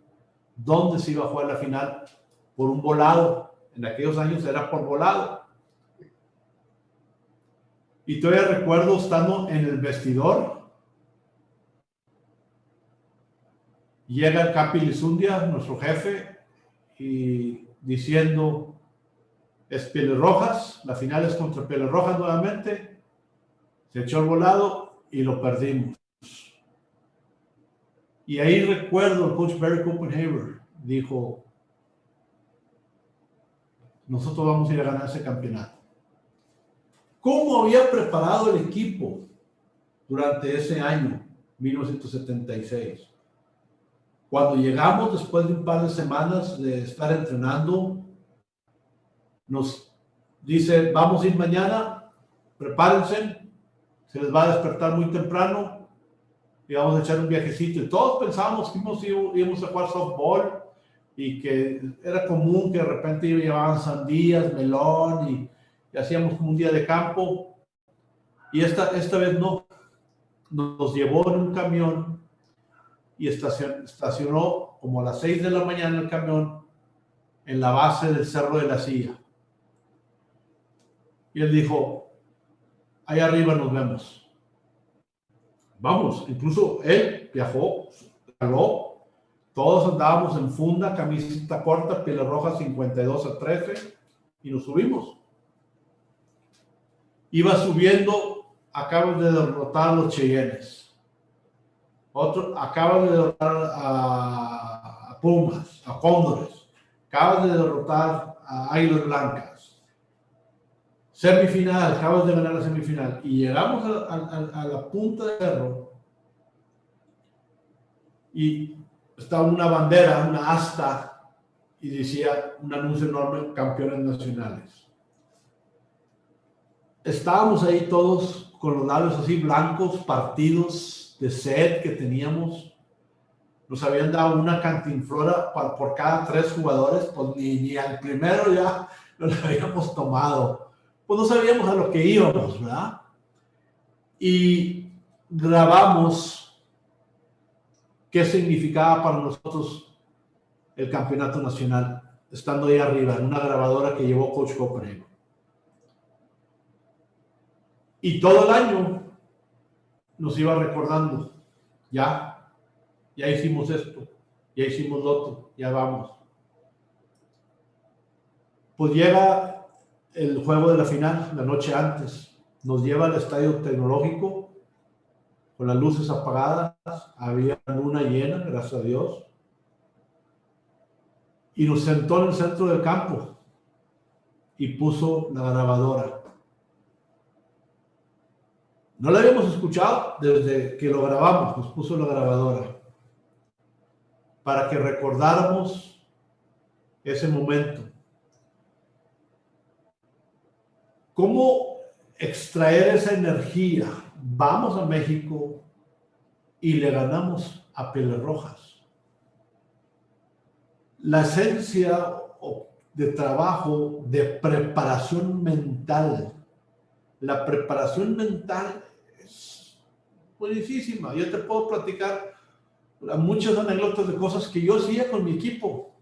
dónde se iba a jugar la final por un volado. En aquellos años era por volado. Y todavía recuerdo estando en el vestidor. Llega el Capi Lizundia, nuestro jefe, y diciendo, es Pieles Rojas, la final es contra Pieles Rojas nuevamente. Se echó el volado y lo perdimos. Y ahí recuerdo el coach Barry Copenhaver dijo, nosotros vamos a ir a ganar ese campeonato. ¿Cómo había preparado el equipo durante ese año, 1976? Cuando llegamos, después de un par de semanas de estar entrenando, nos dice, vamos a ir mañana, prepárense, se les va a despertar muy temprano y vamos a echar un viajecito. Y todos pensábamos que íbamos a jugar softball y que era común que de repente llevaban sandías, melón y hacíamos como un día de campo. Y esta vez no. Nos llevó en un camión y estacionó como a las 6 de la mañana el camión en la base del Cerro de la Silla. Y él dijo, ahí arriba nos vemos. Vamos, incluso él viajó, jaló, todos andábamos en funda, camiseta corta, Pieles Rojas 52-13 y nos subimos. Iba subiendo, acaban de derrotar a los Cheyennes. Otro, acaban de derrotar a Pumas, a Cóndores. Acaban de derrotar a Águilas Blancas. Semifinal, acabas de ganar la semifinal. Y llegamos a la punta del cerro y estaba una bandera, una asta, y decía un anuncio enorme, campeones nacionales. Estábamos ahí todos con los labios así blancos, partidos de sed que teníamos. Nos habían dado una cantinflora por cada 3 jugadores, pues ni al primero ya lo habíamos tomado. Pues no sabíamos a lo que íbamos, ¿verdad? Y grabamos qué significaba para nosotros el campeonato nacional, estando ahí arriba, en una grabadora que llevó Coach Copenhaver. Y todo el año nos iba recordando, ya hicimos esto, ya hicimos lo otro, ya vamos. Pues llega el juego de la final, la noche antes, nos lleva al Estadio Tecnológico, con las luces apagadas, había luna llena, gracias a Dios, y nos sentó en el centro del campo y puso la grabadora. No la habíamos escuchado desde que lo grabamos, nos puso la grabadora para que recordáramos ese momento. ¿Cómo extraer esa energía? Vamos a México y le ganamos a Pieles Rojas. La esencia de trabajo, de preparación mental. La preparación mental es buenísima. Yo te puedo platicar muchas anécdotas de cosas que yo hacía con mi equipo,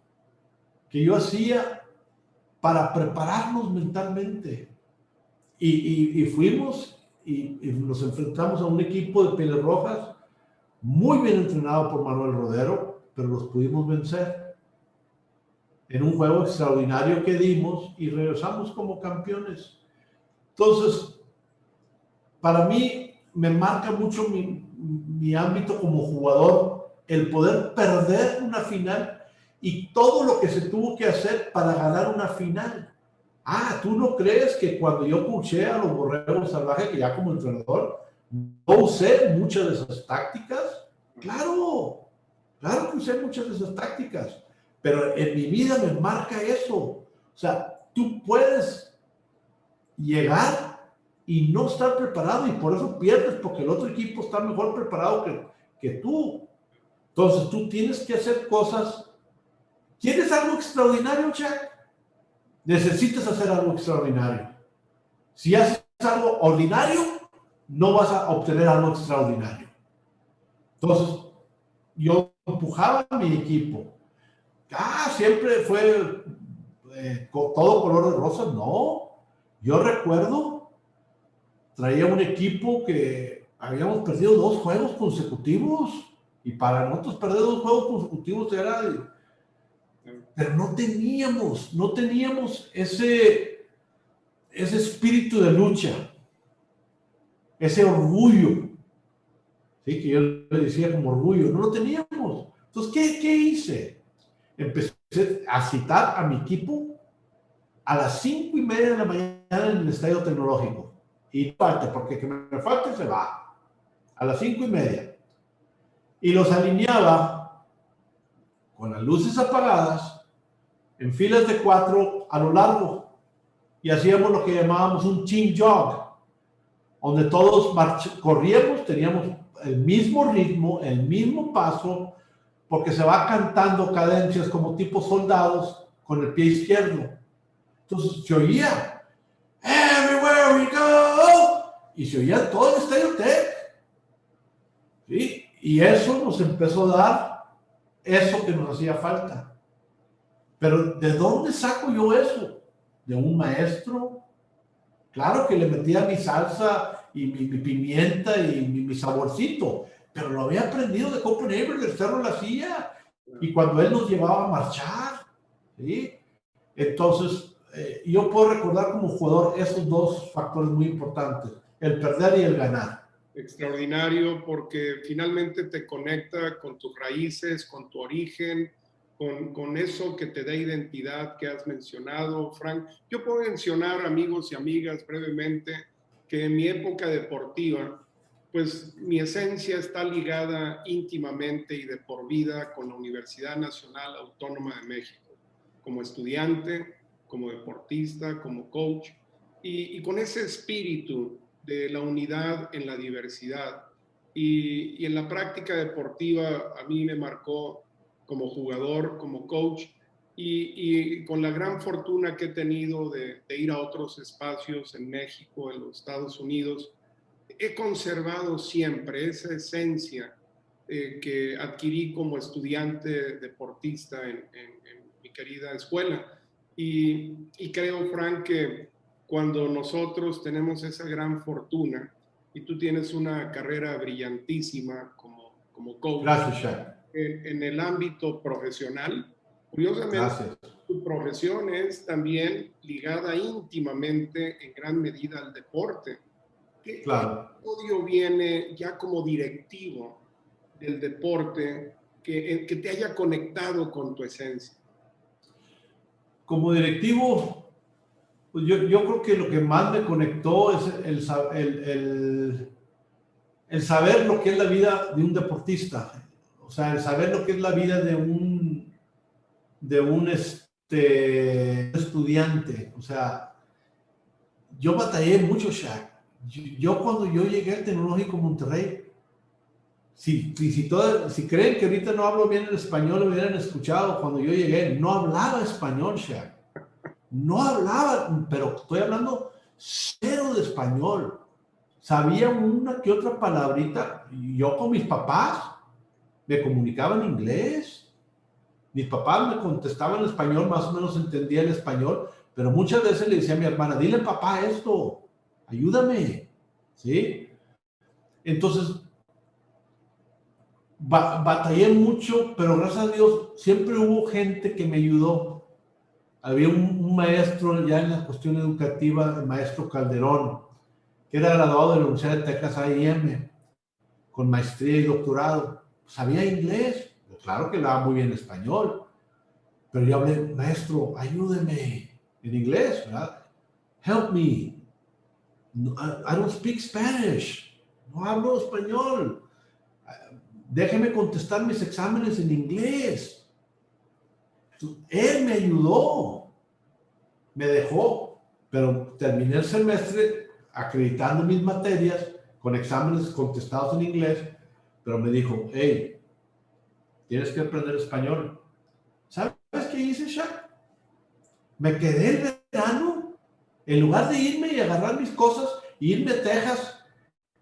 que yo hacía para prepararnos mentalmente. Y fuimos y nos enfrentamos a un equipo de Pieles Rojas muy bien entrenado por Manuel Rodero, pero los pudimos vencer en un juego extraordinario que dimos y regresamos como campeones. Entonces, para mí me marca mucho mi ámbito como jugador, el poder perder una final y todo lo que se tuvo que hacer para ganar una final. Ah, ¿tú no crees que cuando yo coaché a los Borregos Salvajes, que ya como entrenador, no usé muchas de esas tácticas? Claro, claro que usé muchas de esas tácticas, pero en mi vida me marca eso. O sea, tú puedes llegar y no estar preparado y por eso pierdes, porque el otro equipo está mejor preparado que tú. Entonces tú tienes que hacer cosas. ¿Quieres algo extraordinario, Jack? Necesitas hacer algo extraordinario. Si haces algo ordinario, no vas a obtener algo extraordinario. Entonces, yo empujaba a mi equipo. Siempre fue todo color de rosa. No. Yo recuerdo, traía un equipo que habíamos perdido 2 juegos consecutivos. Y para nosotros perder 2 juegos consecutivos era... Pero no teníamos ese espíritu de lucha, ese orgullo, ¿sí? Que yo le decía como orgullo, no lo teníamos. Entonces, ¿qué hice? Empecé a citar a mi equipo a las 5:30 de la mañana en el Estadio Tecnológico. Y parte, porque que me falte se va. A las 5:30. Y los alineaba con las luces apagadas, en filas de 4 a lo largo. Y hacíamos lo que llamábamos un team jog, donde todos corríamos, teníamos el mismo ritmo, el mismo paso, porque se va cantando cadencias como tipo soldados con el pie izquierdo. Entonces se oía, everywhere we go, y se oía todo el Estadio Tech. ¿Sí? Y eso nos empezó a dar eso que nos hacía falta. Pero ¿de dónde saco yo eso? ¿De un maestro? Claro que le metía mi salsa y mi pimienta y mi saborcito, pero lo había aprendido de Copenhagen, el cerro la hacía, y cuando él nos llevaba a marchar, ¿sí? Entonces, yo puedo recordar como jugador esos 2 factores muy importantes, el perder y el ganar. Extraordinario, porque finalmente te conecta con tus raíces, con tu origen, con eso que te da identidad que has mencionado, Frank. Yo puedo mencionar, amigos y amigas, brevemente, que en mi época deportiva, pues mi esencia está ligada íntimamente y de por vida con la Universidad Nacional Autónoma de México, como estudiante, como deportista, como coach, y con ese espíritu de la unidad en la diversidad. Y en la práctica deportiva a mí me marcó como jugador, como coach, y con la gran fortuna que he tenido de ir a otros espacios en México, en los Estados Unidos, he conservado siempre esa esencia que adquirí como estudiante deportista en mi querida escuela. Y creo, Frank, que cuando nosotros tenemos esa gran fortuna y tú tienes una carrera brillantísima como coach. Gracias, Shaq. En el ámbito profesional, curiosamente, gracias, tu profesión es también ligada íntimamente en gran medida al deporte. claro. ¿Qué odio viene ya como directivo del deporte que te haya conectado con tu esencia? Como directivo, pues yo creo que lo que más me conectó es el saber lo que es la vida de un deportista. O sea, el saber lo que es la vida de un estudiante. O sea, yo batallé mucho, Shaq. Yo cuando yo llegué al Tecnológico Monterrey, si creen que ahorita no hablo bien el español, lo hubieran escuchado. Cuando yo llegué, no hablaba español, Shaq. No hablaba, pero estoy hablando cero de español. Sabía una que otra palabrita. Yo con mis papás me comunicaba en inglés. Mis papás me contestaban en español, más o menos entendía el español, pero muchas veces le decía a mi hermana, dile papá esto, ayúdame, ¿sí? Entonces, batallé mucho, pero gracias a Dios siempre hubo gente que me ayudó. Había un maestro ya en la cuestión educativa, el maestro Calderón, que era graduado de la Universidad de Texas A&M, con maestría y doctorado. Sabía inglés, claro que hablaba muy bien español, pero yo hablé, maestro, ayúdeme, en inglés, ¿verdad? Help me. No, I don't speak Spanish. No hablo español. Déjeme contestar mis exámenes en inglés. Él me ayudó, me dejó, pero terminé el semestre acreditando mis materias con exámenes contestados en inglés, pero me dijo, hey, tienes que aprender español. ¿Sabes qué hice, Shaq? Me quedé el verano, en lugar de irme y agarrar mis cosas, e irme a Texas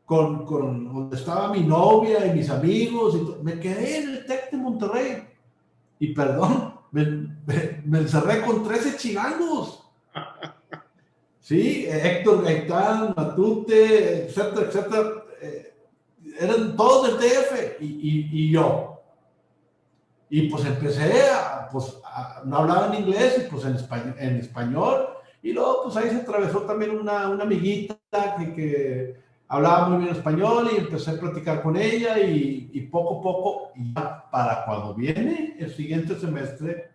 con donde estaba mi novia y mis amigos, me quedé en el TEC de Monterrey. Y perdón, me encerré con 13 chilangos. Sí, Héctor Gaitán, Matute, etcétera, etcétera. Eran todos del DF y yo. Y pues empecé no hablaba en inglés y pues en español. Y luego pues ahí se atravesó también una amiguita que hablaba muy bien español y empecé a platicar con ella y poco a poco, y ya para cuando viene el siguiente semestre,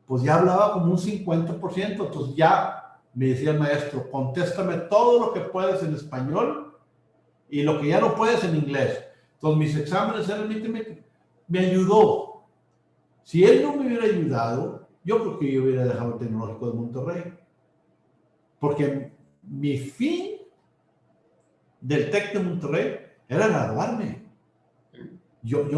pues ya hablaba como un 50%. Entonces ya me decía el maestro, contéstame todo lo que puedes en español y lo que ya no puedes en inglés. Entonces mis exámenes eran me ayudó. Si él no me hubiera ayudado, yo creo que yo hubiera dejado el Tecnológico de Monterrey. Porque mi fin del TEC de Monterrey era graduarme. Yo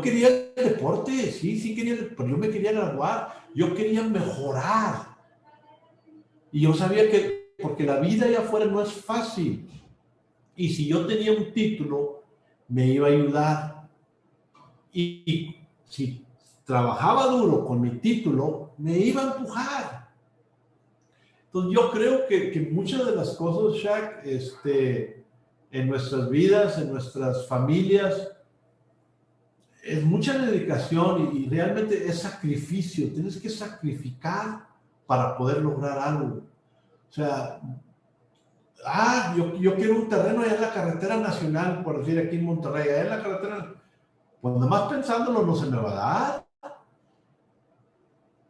quería el deporte, sí quería, pero yo me quería graduar. Yo quería mejorar. Y yo sabía que, porque la vida allá afuera no es fácil. Y si yo tenía un título, me iba a ayudar. Y si trabajaba duro con mi título, me iba a empujar. Entonces yo creo que muchas de las cosas, Shaq, en nuestras vidas, en nuestras familias, es mucha dedicación y realmente es sacrificio. Tienes que sacrificar para poder lograr algo. O sea, yo quiero un terreno allá en la carretera nacional, por decir aquí en Monterrey, allá en la carretera. Pues nomás pensándolo no se me va a dar.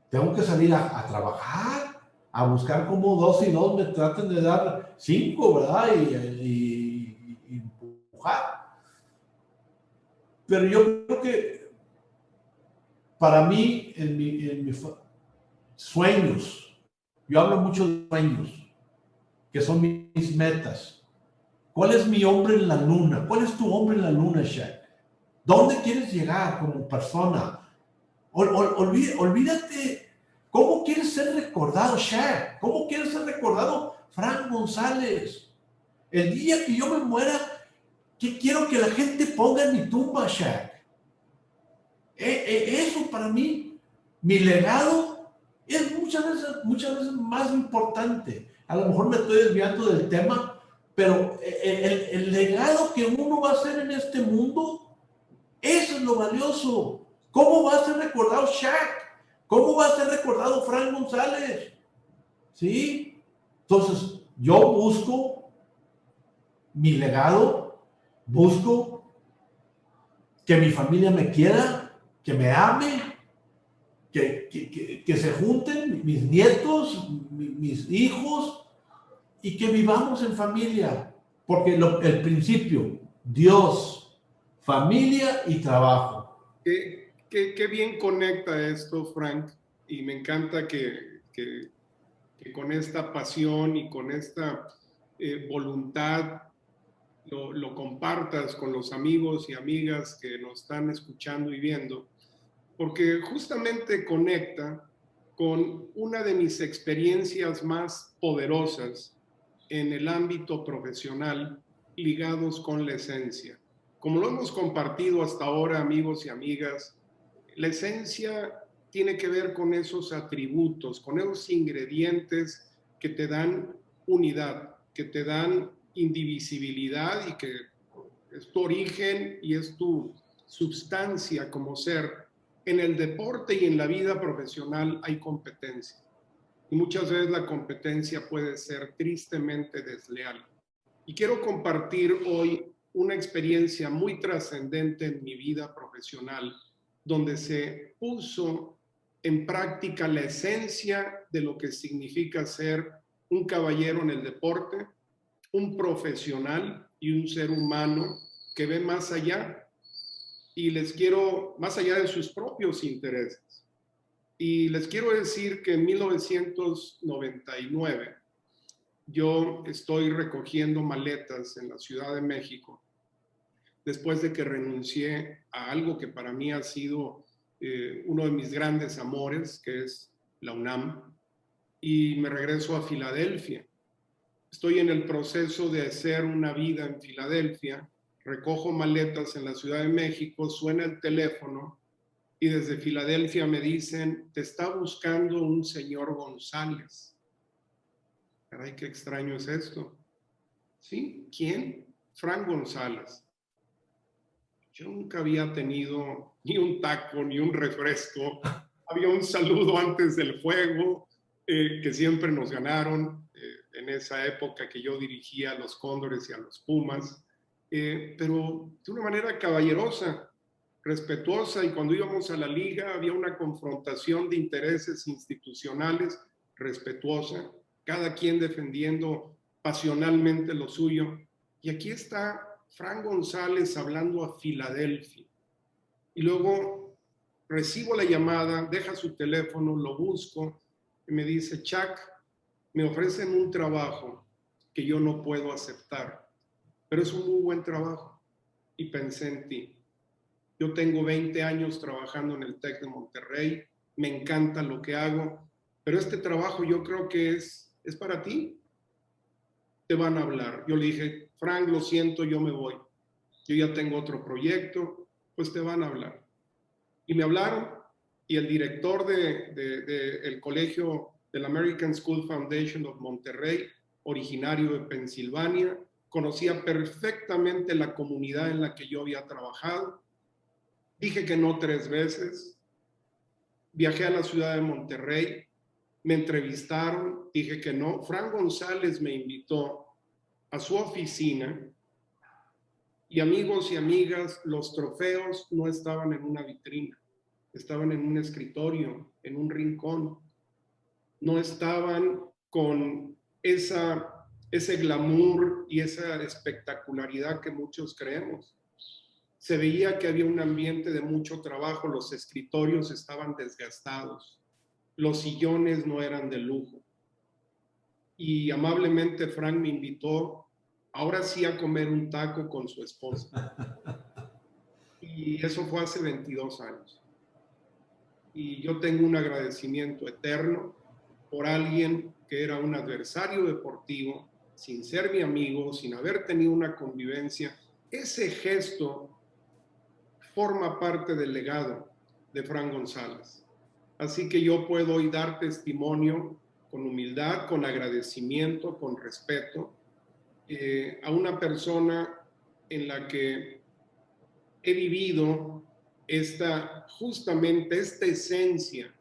Tengo que salir a trabajar, a buscar como 2 y 2 me traten de dar 5, ¿verdad? Y empujar. Pero yo creo que para mí, en mis sueños, yo hablo mucho de sueños, que son mis metas. ¿Cuál es mi hombre en la luna? ¿Cuál es tu hombre en la luna, Shaq? ¿Dónde quieres llegar como persona? Olvídate. ¿Cómo quieres ser recordado, Shaq? ¿Cómo quieres ser recordado, Frank González? El día que yo me muera, ¿qué quiero que la gente ponga en mi tumba, Shaq? Eso para mí, mi legado, es muchas veces más importante. A lo mejor me estoy desviando del tema, pero el legado que uno va a hacer en este mundo, eso es lo valioso. ¿Cómo va a ser recordado Shaq? ¿Cómo va a ser recordado Frank González? ¿Sí? Entonces, yo busco mi legado, busco que mi familia me quiera, que me ame, que se junten mis nietos, mis hijos, y que vivamos en familia. Porque el principio, Dios, familia y trabajo. qué bien conecta esto, Frank, y me encanta que con esta pasión y con esta voluntad lo compartas con los amigos y amigas que nos están escuchando y viendo, porque justamente conecta con una de mis experiencias más poderosas en el ámbito profesional ligados con la esencia. Como lo hemos compartido hasta ahora, amigos y amigas, la esencia tiene que ver con esos atributos, con esos ingredientes que te dan unidad, que te dan indivisibilidad y que es tu origen y es tu substancia como ser. En el deporte y en la vida profesional hay competencia. Y muchas veces la competencia puede ser tristemente desleal. Y quiero compartir hoy una experiencia muy trascendente en mi vida profesional, donde se puso en práctica la esencia de lo que significa ser un caballero en el deporte, un profesional y un ser humano que ve más allá y les quiero, más allá de sus propios intereses. Y les quiero decir que en 1999 yo estoy recogiendo maletas en la Ciudad de México después de que renuncié a algo que para mí ha sido uno de mis grandes amores, que es la UNAM, y me regreso a Filadelfia. Estoy en el proceso de hacer una vida en Filadelfia, recojo maletas en la Ciudad de México, suena el teléfono y desde Filadelfia me dicen, te está buscando un señor González. Caray, qué extraño es esto. ¿Sí? ¿Quién? Frank González. Yo nunca había tenido ni un taco, ni un refresco. Había un saludo antes del juego, que siempre nos ganaron en esa época que yo dirigía a los Cóndores y a los Pumas, pero de una manera caballerosa, respetuosa, y cuando íbamos a la liga había una confrontación de intereses institucionales respetuosa, cada quien defendiendo pasionalmente lo suyo. Y aquí está Frank González hablando a Filadelfia. Y luego recibo la llamada, deja su teléfono, lo busco, y me dice, Chuck, me ofrecen un trabajo que yo no puedo aceptar, pero es un muy buen trabajo. Y pensé en ti. Yo tengo 20 años trabajando en el TEC de Monterrey, me encanta lo que hago, pero este trabajo yo creo que es para ti. Te van a hablar. Yo le dije, Frank, lo siento, yo me voy. Yo ya tengo otro proyecto, pues te van a hablar. Y me hablaron y el director del colegio del American School Foundation of Monterrey, originario de Pensilvania, conocía perfectamente la comunidad en la que yo había trabajado. Dije que no 3 veces. Viajé a la ciudad de Monterrey, me entrevistaron, dije que no. Frank González me invitó a su oficina y amigos y amigas, los trofeos no estaban en una vitrina, estaban en un escritorio, en un rincón. No estaban con ese glamour y esa espectacularidad que muchos creemos. Se veía que había un ambiente de mucho trabajo, los escritorios estaban desgastados, los sillones no eran de lujo. Y amablemente Frank me invitó, ahora sí, a comer un taco con su esposa. Y eso fue hace 22 años. Y yo tengo un agradecimiento eterno por alguien que era un adversario deportivo, sin ser mi amigo, sin haber tenido una convivencia. Ese gesto forma parte del legado de Frank González. Así que yo puedo hoy dar testimonio con humildad, con agradecimiento, con respeto, a una persona en la que he vivido justamente esta esencia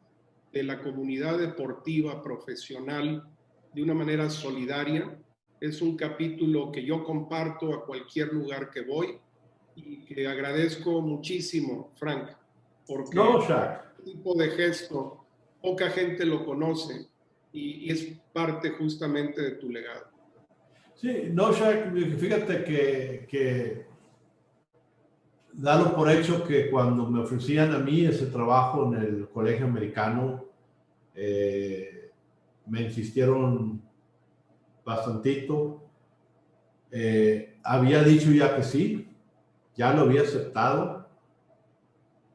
de la comunidad deportiva profesional de una manera solidaria. Es un capítulo que yo comparto a cualquier lugar que voy y que agradezco muchísimo, Frank, porque este tipo de gesto poca gente lo conoce y es parte justamente de tu legado. Sí, no, Shaq, fíjate que dalo por hecho que cuando me ofrecían a mí ese trabajo en el colegio americano, me insistieron bastantito. Había dicho ya que sí, ya lo había aceptado.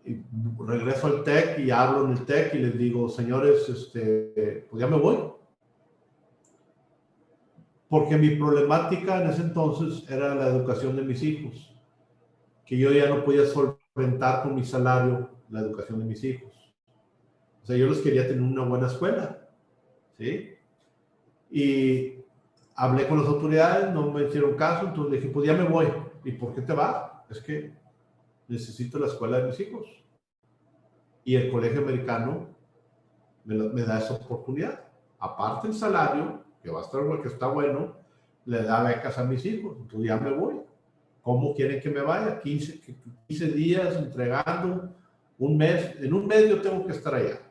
Y regreso al TEC y hablo en el TEC y les digo, señores, pues ya me voy. Porque mi problemática en ese entonces era la educación de mis hijos, que yo ya no podía solventar con mi salario la educación de mis hijos. O sea, yo los quería tener una buena escuela, ¿sí? Y hablé con las autoridades, no me hicieron caso, entonces dije, pues ya me voy. ¿Y por qué te vas? Es que necesito la escuela de mis hijos. Y el colegio americano me da esa oportunidad. Aparte el salario, que va a estar, que está bueno, le da becas a mis hijos. Entonces ya me voy. ¿Cómo quieren que me vaya? 15 días entregando, un mes. En un mes yo tengo que estar allá.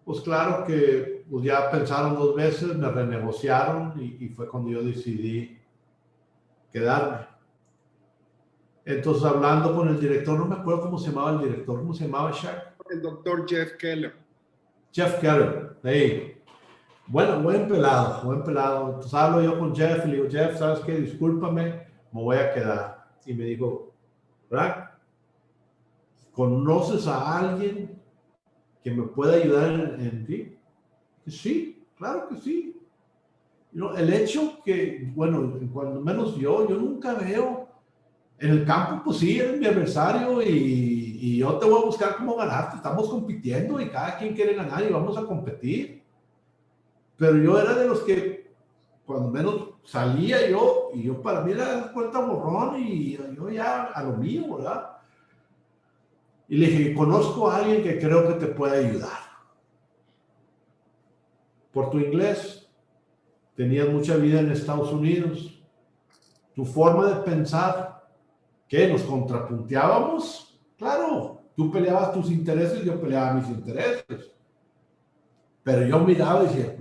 Pues claro que pues ya pensaron 2 veces, me renegociaron y fue cuando yo decidí quedarme. Entonces, hablando con el director, no me acuerdo cómo se llamaba el director, ¿cómo se llamaba, Shaq? El doctor Jeff Keller. Jeff Keller, hey. Bueno, buen pelado, buen pelado. Entonces hablo yo con Jeff y le digo, Jeff, ¿sabes qué? Discúlpame, me voy a quedar. Y me dijo, Frank, ¿conoces a alguien que me pueda ayudar en ti? Sí, claro que sí. El hecho que, bueno, cuando menos yo nunca veo en el campo, pues sí, es mi adversario y yo te voy a buscar cómo ganarte. Estamos compitiendo y cada quien quiere ganar y vamos a competir. Pero yo era de los que, cuando menos salía yo, y yo para mí era cuenta borrón y yo ya a lo mío, ¿verdad? Y le dije, conozco a alguien que creo que te puede ayudar. Por tu inglés, tenías mucha vida en Estados Unidos. Tu forma de pensar, ¿qué? ¿Nos contrapunteábamos? Claro, tú peleabas tus intereses, yo peleaba mis intereses. Pero yo miraba y decía,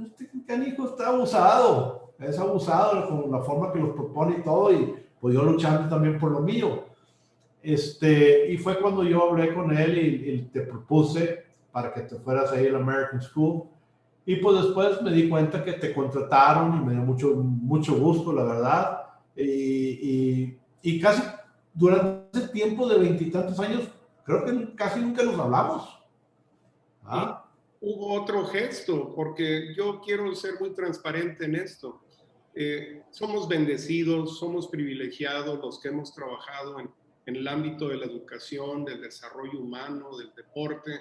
este canijo está abusado, es abusado con la forma que los propone y todo, y pues yo luchando también por lo mío. Y fue cuando yo hablé con él y te propuse para que te fueras ahí al American School. Y pues después me di cuenta que te contrataron y me dio mucho gusto, la verdad. Y casi durante ese tiempo de 20 y tantos años, creo que casi nunca nos hablamos. ¿Ah? Hubo otro gesto, porque yo quiero ser muy transparente en esto. Somos bendecidos, somos privilegiados los que hemos trabajado en el ámbito de la educación, del desarrollo humano, del deporte.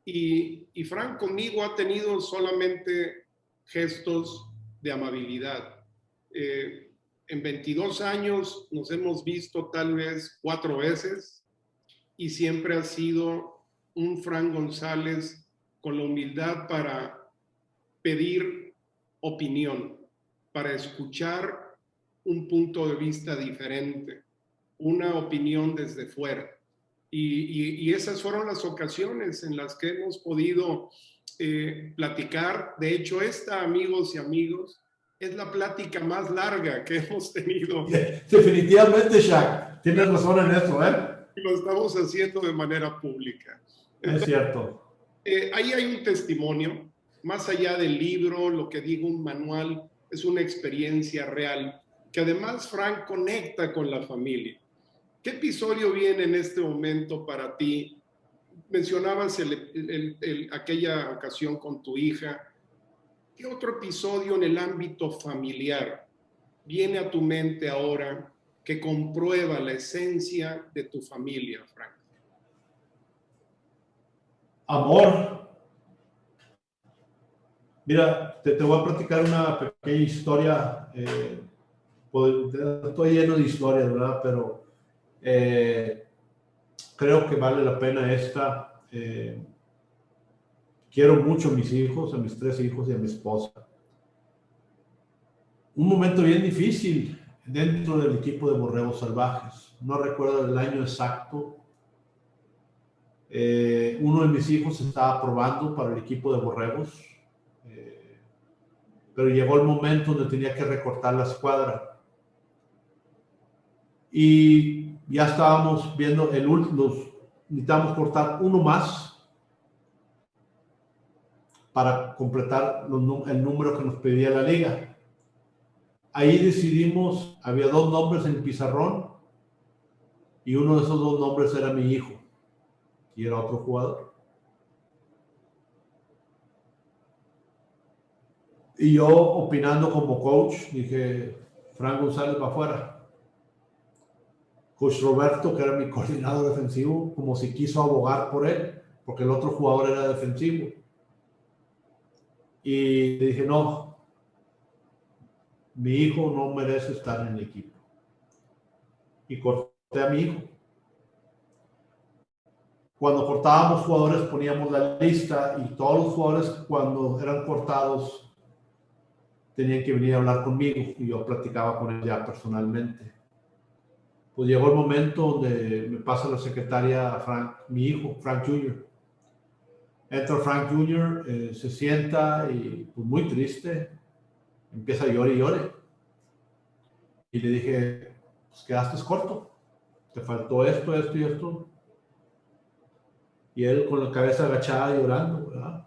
Y Frank conmigo ha tenido solamente gestos de amabilidad. En 22 años nos hemos visto tal vez 4 veces y siempre ha sido un Frank González con la humildad para pedir opinión, para escuchar un punto de vista diferente, una opinión desde fuera. Y esas fueron las ocasiones en las que hemos podido platicar. De hecho, esta, amigos y amigos, es la plática más larga que hemos tenido. Definitivamente, Shaq, tienes razón en eso, ¿eh? Lo estamos haciendo de manera pública. Entonces, es cierto. Ahí hay un testimonio, más allá del libro, lo que digo, un manual, es una experiencia real, que además Frank conecta con la familia. ¿Qué episodio viene en este momento para ti? Mencionabas aquella ocasión con tu hija. ¿Qué otro episodio en el ámbito familiar viene a tu mente ahora que comprueba la esencia de tu familia, Frank? Amor. Mira, te voy a platicar una pequeña historia. Estoy lleno de historias, ¿verdad? Pero creo que vale la pena esta. Quiero mucho a mis hijos, a mis 3 hijos y a mi esposa. Un momento bien difícil dentro del equipo de Borregos Salvajes. No recuerdo el año exacto. Uno de mis hijos estaba probando para el equipo de Borregos, pero llegó el momento donde tenía que recortar la escuadra. y ya estábamos viendo necesitábamos cortar uno más para completar el número que nos pedía la liga. Ahí decidimos, había 2 nombres en el pizarrón y uno de esos 2 nombres era mi hijo y era otro jugador. Y yo, opinando como coach, dije, Frank González va afuera. Coach Roberto, que era mi coordinador defensivo, como si quiso abogar por él, porque el otro jugador era defensivo. Y le dije, no, mi hijo no merece estar en el equipo. Y corté a mi hijo. Cuando cortábamos jugadores poníamos la lista y todos los jugadores cuando eran cortados tenían que venir a hablar conmigo y yo platicaba con él ya personalmente. Pues llegó el momento donde me pasa la secretaria Frank, mi hijo, Frank Jr. Entra Frank Jr., se sienta y pues muy triste, empieza a llorar y llore. Y le dije, pues quedaste corto, te faltó esto, esto y esto. Y él con la cabeza agachada llorando, ¿verdad?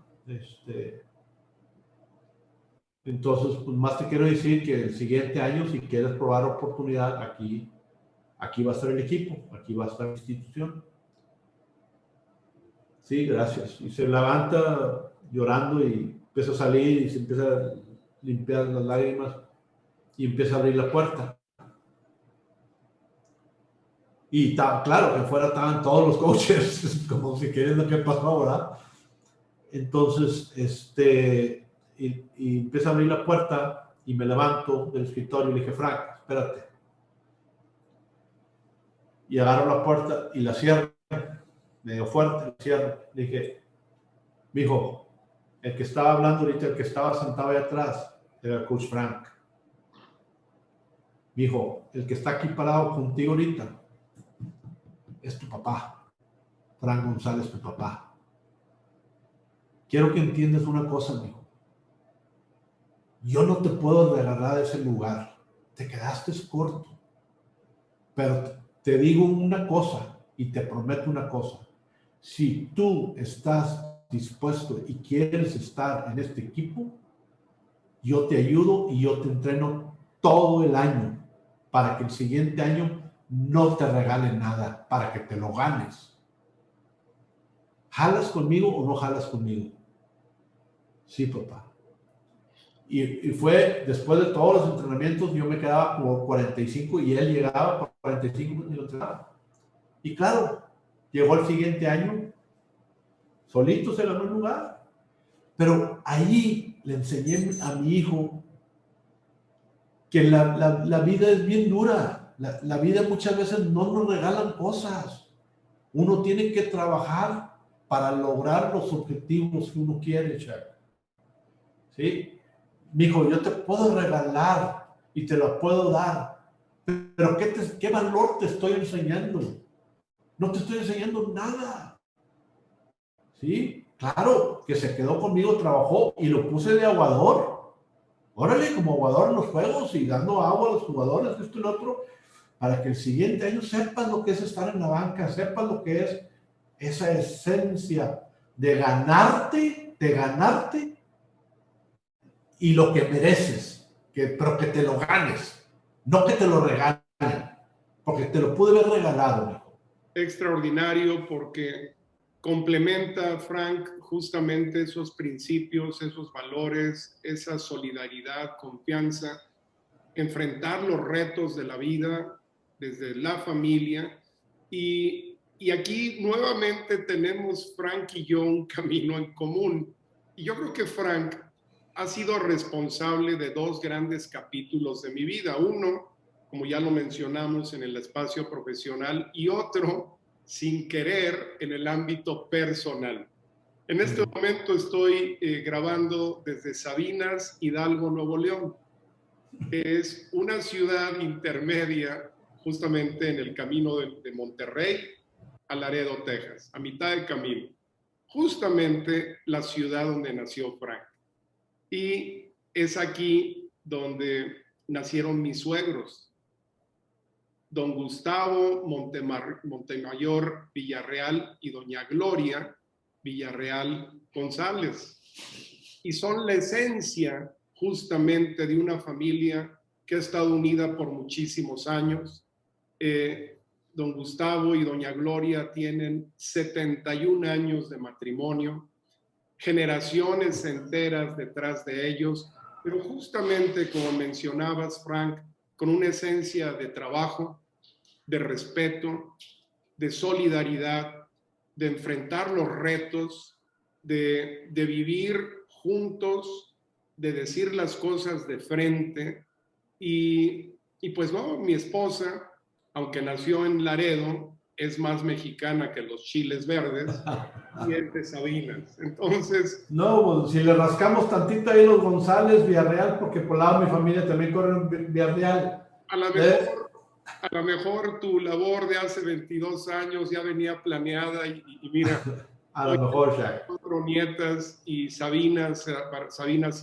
Entonces, pues más te quiero decir que el siguiente año, si quieres probar oportunidad, aquí va a estar el equipo, aquí va a estar la institución. Sí, gracias. Y se levanta llorando y empieza a salir y se empieza a limpiar las lágrimas y empieza a abrir la puerta. Y claro, que afuera estaban todos los coaches, como si quieres lo que pasó, ¿verdad? Entonces, y empieza a abrir la puerta y me levanto del escritorio y le dije, Frank, espérate. Y agarro la puerta y la cierro, medio fuerte, la cierro. Le dije, mijo, el que estaba hablando ahorita, el que estaba sentado ahí atrás, era el coach Frank. Mijo, el que está aquí parado contigo ahorita es tu papá. Frank González, tu papá. Quiero que entiendas una cosa, mijo. Yo no te puedo regalar ese lugar. Te quedaste corto. Pero te digo una cosa y te prometo una cosa. Si tú estás dispuesto y quieres estar en este equipo, yo te ayudo y yo te entreno todo el año para que el siguiente año no te regale nada, para que te lo ganes. ¿Jalas conmigo o no jalas conmigo? Sí, papá. Y fue después de todos los entrenamientos, yo me quedaba por 45 y él llegaba por 45 y lo entrenaba. Y claro, llegó el siguiente año, solito se ganó el lugar. Pero ahí le enseñé a mi hijo que la vida es bien dura. La vida muchas veces no nos regalan cosas. Uno tiene que trabajar para lograr los objetivos que uno quiere, Chuck. ¿Sí? Mijo, yo te puedo regalar y te lo puedo dar, pero ¿qué valor te estoy enseñando? No te estoy enseñando nada. ¿Sí? Claro, que se quedó conmigo, trabajó y lo puse de aguador. Órale, como aguador en los juegos y dando agua a los jugadores, esto y lo otro, para que el siguiente año sepan lo que es estar en la banca, sepan lo que es esa esencia de ganarte y lo que mereces, pero que te lo ganes, no que te lo regalen, porque te lo pude haber regalado, hijo. Extraordinario, porque complementa, Frank, justamente esos principios, esos valores, esa solidaridad, confianza, enfrentar los retos de la vida desde la familia. Y aquí nuevamente tenemos, Frank y yo, un camino en común. Y yo creo que Frank ha sido responsable de 2 grandes capítulos de mi vida. Uno, como ya lo mencionamos, en el espacio profesional, y otro, sin querer, en el ámbito personal. En este momento estoy grabando desde Sabinas, Hidalgo, Nuevo León. Es una ciudad intermedia, justamente en el camino de Monterrey a Laredo, Texas, a mitad del camino. Justamente la ciudad donde nació Frank. Y es aquí donde nacieron mis suegros. don Gustavo Montemayor Villarreal y doña Gloria Villarreal González. Y son la esencia justamente de una familia que ha estado unida por muchísimos años. Don Gustavo y doña Gloria tienen 71 años de matrimonio, generaciones enteras detrás de ellos, pero justamente como mencionabas, Frank, con una esencia de trabajo, de respeto, de solidaridad, de enfrentar los retos, de vivir juntos, de decir las cosas de frente. Y pues no, mi esposa, aunque nació en Laredo, es más mexicana que los chiles verdes y es de Sabinas. Entonces... No, pues, si le rascamos tantito ahí los González, Villarreal, porque por lado de mi familia también corren Villarreal. A lo mejor tu labor de hace 22 años ya venía planeada y mira, a lo mejor, Shaq. 4 nietas y Sabinas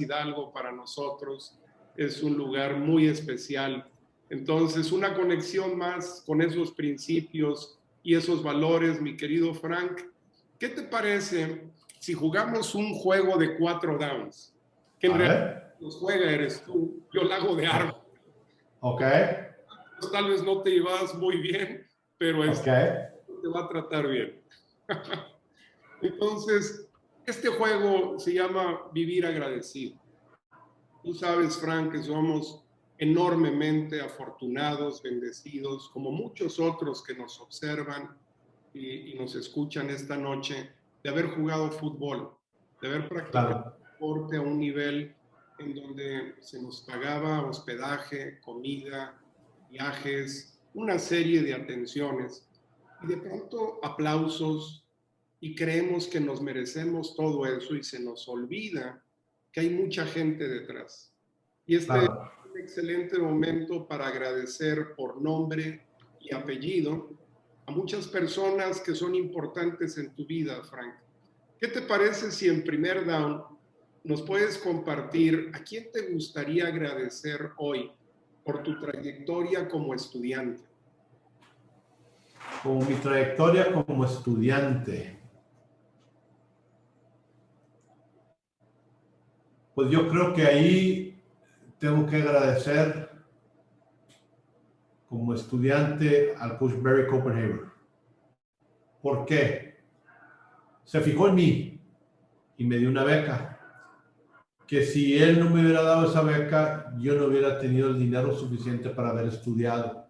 Hidalgo para nosotros es un lugar muy especial. Entonces, una conexión más con esos principios y esos valores, mi querido Frank. ¿Qué te parece si jugamos un juego de 4 downs? Que en realidad los juega eres tú, yo la hago de árbol. Ok. Tal vez no te llevas muy bien, pero te va a tratar bien. Entonces, este juego se llama Vivir Agradecido. Tú sabes, Frank, que somos enormemente afortunados, bendecidos, como muchos otros que nos observan y nos escuchan esta noche, de haber jugado fútbol, de haber practicado deporte a un nivel en donde se nos pagaba hospedaje, comida, viajes, una serie de atenciones, y de pronto aplausos, y creemos que nos merecemos todo eso y se nos olvida que hay mucha gente detrás. Y este es un excelente momento para agradecer por nombre y apellido a muchas personas que son importantes en tu vida, Frank. ¿Qué te parece si en primer down nos puedes compartir a quién te gustaría agradecer hoy por tu trayectoria como estudiante? Como mi trayectoria como estudiante. Pues yo creo que ahí tengo que agradecer como estudiante al coach Barry Copenhaver. ¿Por qué? Se fijó en mí y me dio una beca. Que si él no me hubiera dado esa beca, yo no hubiera tenido el dinero suficiente para haber estudiado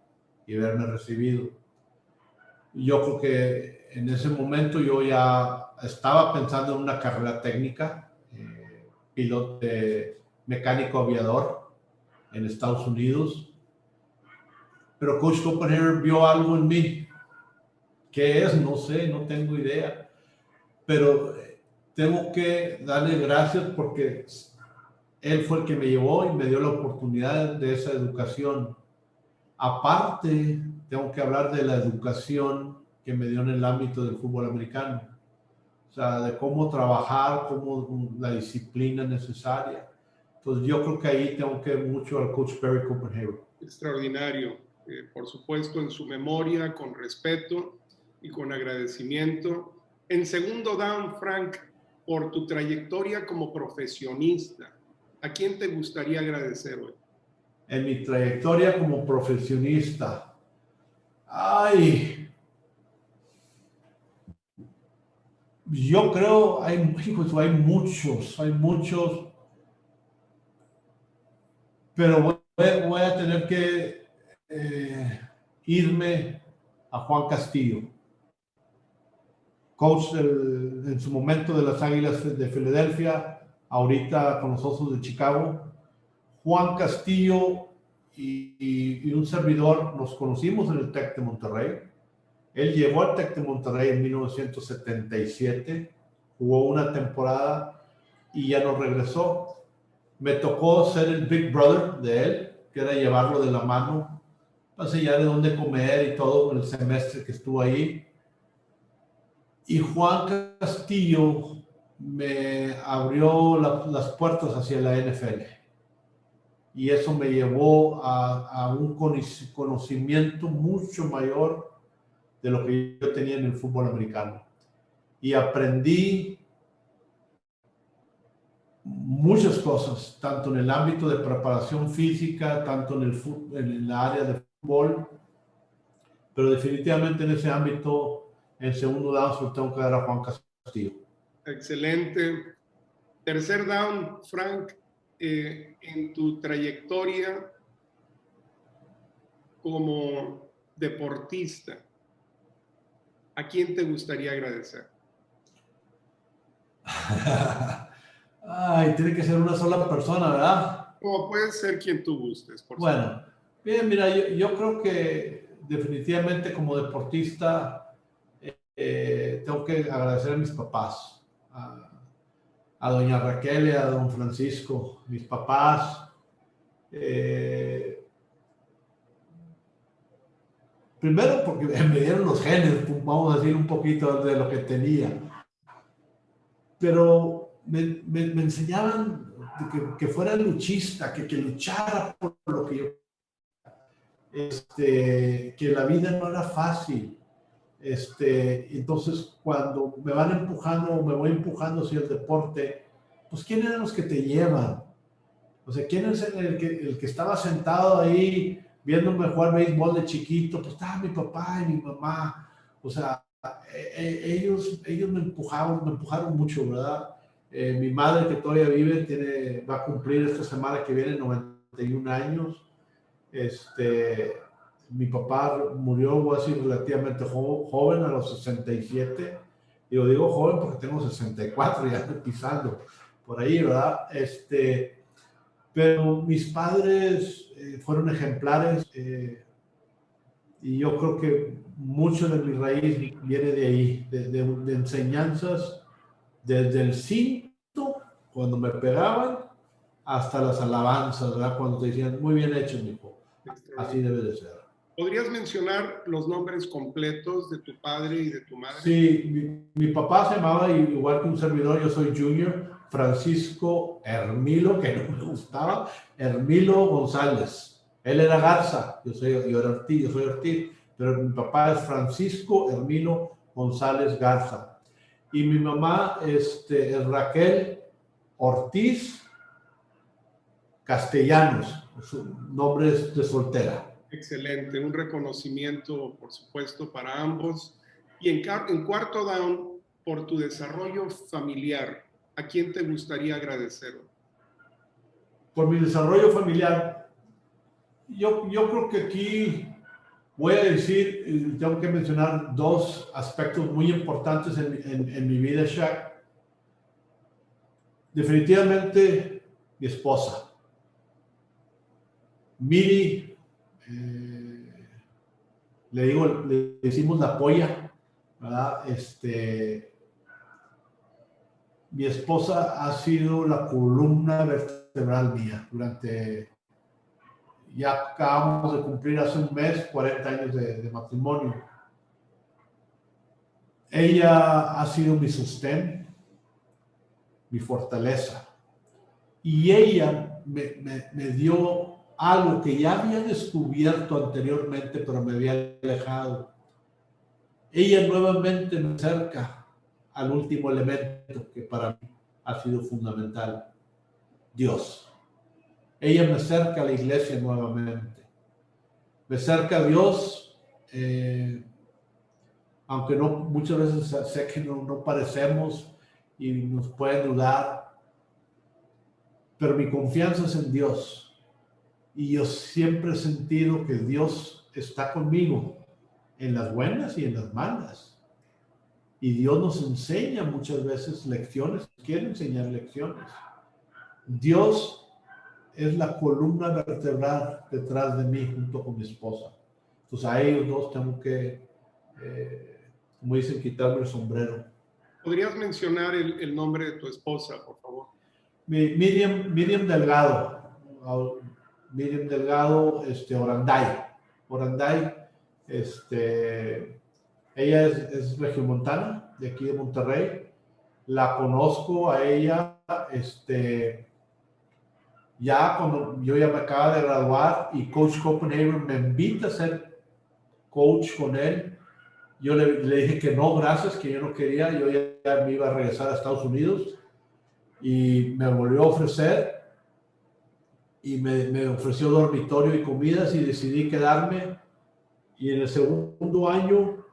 y haberme recibido. Yo creo que en ese momento yo ya estaba pensando en una carrera técnica, piloto mecánico aviador en Estados Unidos. Pero Coach Copenhaver vio algo en mí. ¿Qué es? No sé, no tengo idea. Pero tengo que darle gracias porque él fue el que me llevó y me dio la oportunidad de esa educación. Aparte, tengo que hablar de la educación que me dio en el ámbito del fútbol americano. O sea, de cómo trabajar, cómo la disciplina necesaria. Entonces, yo creo que ahí tengo que mucho al coach Barry Copenhaver. Extraordinario. Por supuesto, en su memoria, con respeto y con agradecimiento. En segundo down, Frank, por tu trayectoria como profesionista, ¿a quién te gustaría agradecer hoy? En mi trayectoria como profesionista, yo creo, hay muchos, pero voy a tener que irme a Juan Castillo, coach en su momento de las Águilas de Filadelfia, ahorita con los Osos de Chicago. Juan Castillo y un servidor nos conocimos en el TEC de Monterrey. Él llegó al TEC de Monterrey en 1977, jugó una temporada y ya no regresó. Me tocó ser el Big Brother de él, que era llevarlo de la mano, enseñar de dónde comer y todo en el semestre que estuvo ahí. Y Juan Castillo me abrió las puertas hacia la NFL. y eso me llevó a un conocimiento mucho mayor de lo que yo tenía en el fútbol americano. Y aprendí muchas cosas, tanto en el ámbito de preparación física, tanto en el área de fútbol, pero definitivamente en ese ámbito, en segundo down, se lo tengo que dar a Juan Castillo. Excelente. Tercer down, Frank, en tu trayectoria como deportista, ¿a quién te gustaría agradecer? Ay, tiene que ser una sola persona, ¿verdad? O puede ser quien tú gustes, por Bueno, supuesto. bien, mira, yo creo que definitivamente como deportista tengo que agradecer a mis papás, a doña Raquel y a don Francisco, mis papás. Primero porque me dieron los genes, vamos a decir un poquito de lo que tenía, pero me enseñaban que fuera luchista, que luchara por lo que yo, que la vida no era fácil. Entonces, cuando me van empujando o me voy empujando hacia el deporte, pues ¿quién eran los que te llevan? O sea, ¿quién es el que estaba sentado ahí viéndome jugar béisbol de chiquito? Pues estaba mi papá y mi mamá. O sea, ellos me empujaron mucho, ¿verdad? Mi madre, que todavía vive, va a cumplir esta semana que viene 91 años. Mi papá murió, voy a decir, relativamente joven, a los 67. Digo joven porque tengo 64, ya estoy pisando por ahí, ¿verdad? Pero mis padres fueron ejemplares y yo creo que mucho de mi raíz viene de ahí, de enseñanzas desde el cinto, cuando me pegaban, hasta las alabanzas, ¿verdad? Cuando te decían, muy bien hecho, mijo, así debe de ser. ¿Podrías mencionar los nombres completos de tu padre y de tu madre? Sí, mi papá se llamaba, igual que un servidor, yo soy Junior, Francisco Hermilo, que no me gustaba, Hermilo González. Él era Garza, yo soy Ortiz, pero mi papá es Francisco Hermilo González Garza. Y mi mamá es Raquel Ortiz Castellanos, su nombre es de soltera. Excelente, un reconocimiento, por supuesto, para ambos. Y en cuarto down, por tu desarrollo familiar, ¿a quién te gustaría agradecer? Por mi desarrollo familiar, yo creo que aquí voy a decir, tengo que mencionar dos aspectos muy importantes en mi vida, Shaq. Definitivamente, mi esposa. Miri, le decimos la polla, ¿verdad? Mi esposa ha sido la columna vertebral mía ya acabamos de cumplir hace un mes 40 años de matrimonio. Ella ha sido mi sostén, mi fortaleza. Y ella me dio algo que ya había descubierto anteriormente, pero me había alejado. Ella nuevamente me acerca al último elemento que para mí ha sido fundamental: Dios. Ella me acerca a la iglesia nuevamente. Me acerca a Dios, aunque no, muchas veces sé que no parecemos y nos pueden dudar, pero mi confianza es en Dios. Y yo siempre he sentido que Dios está conmigo en las buenas y en las malas. Y Dios nos enseña muchas veces lecciones, quiere enseñar lecciones. Dios es la columna vertebral detrás de mí junto con mi esposa. Entonces a ellos dos tengo que, como dicen, quitarme el sombrero. ¿Podrías mencionar el nombre de tu esposa, por favor? Miriam Delgado. Miriam Delgado, Oranday, ella es regiomontana, de aquí de Monterrey. La conozco a ella, Ya cuando yo ya me acaba de graduar y Coach Copenhagen me invita a ser coach con él, yo le dije que no, gracias, que yo no quería, yo ya me iba a regresar a Estados Unidos y me volvió a ofrecer y me ofreció dormitorio y comidas y decidí quedarme y en el segundo año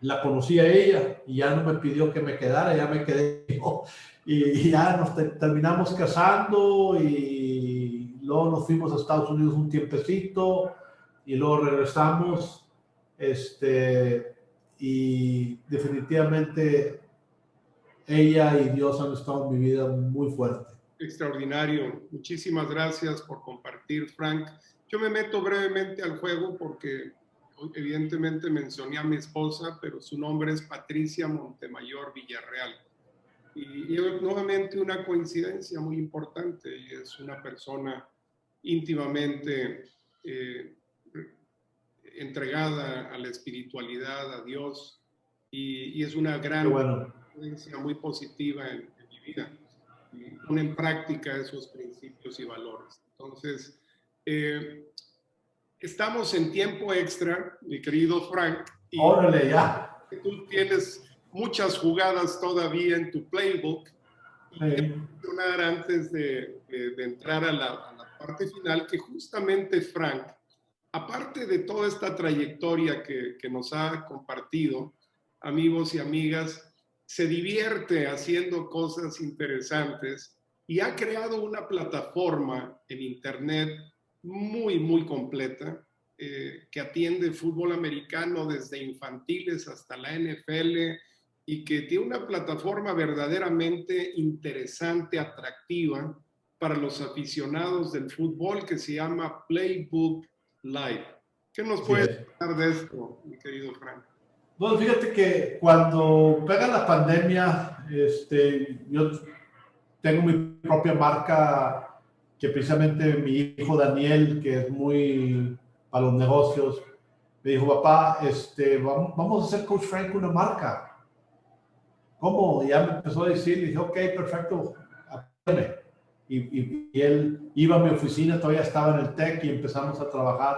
la conocí a ella y ya no me pidió que me quedara, ya me quedé yo y ya nos terminamos casando y luego nos fuimos a Estados Unidos un tiempecito y luego regresamos y definitivamente ella y Dios han estado en mi vida muy fuerte. Extraordinario. Muchísimas gracias por compartir, Frank. Yo me meto brevemente al juego porque evidentemente mencioné a mi esposa, pero su nombre es Patricia Montemayor Villarreal. Y nuevamente una coincidencia muy importante, y es una persona íntimamente entregada a la espiritualidad, a Dios, y es una gran influencia muy positiva en mi vida. Y pone en práctica esos principios y valores. Entonces, estamos en tiempo extra, mi querido Frank, y ¡órale, ya! Tú tienes muchas jugadas todavía en tu playbook. Y quiero mencionar antes de entrar a la parte final que justamente Frank, aparte de toda esta trayectoria que nos ha compartido, amigos y amigas, se divierte haciendo cosas interesantes y ha creado una plataforma en internet muy, muy completa que atiende fútbol americano desde infantiles hasta la NFL y que tiene una plataforma verdaderamente interesante, atractiva para los aficionados del fútbol que se llama Playbook Live. ¿Qué nos puedes contar de esto, mi querido Frank? Bueno, fíjate que cuando pega la pandemia, yo tengo mi propia marca que precisamente mi hijo Daniel, que es muy para los negocios, me dijo, papá, vamos a hacer Coach Frank una marca. ¿Cómo? Y ya me empezó a decir, le dije, ok, perfecto, apóyame. Y él iba a mi oficina, todavía estaba en el TEC y empezamos a trabajar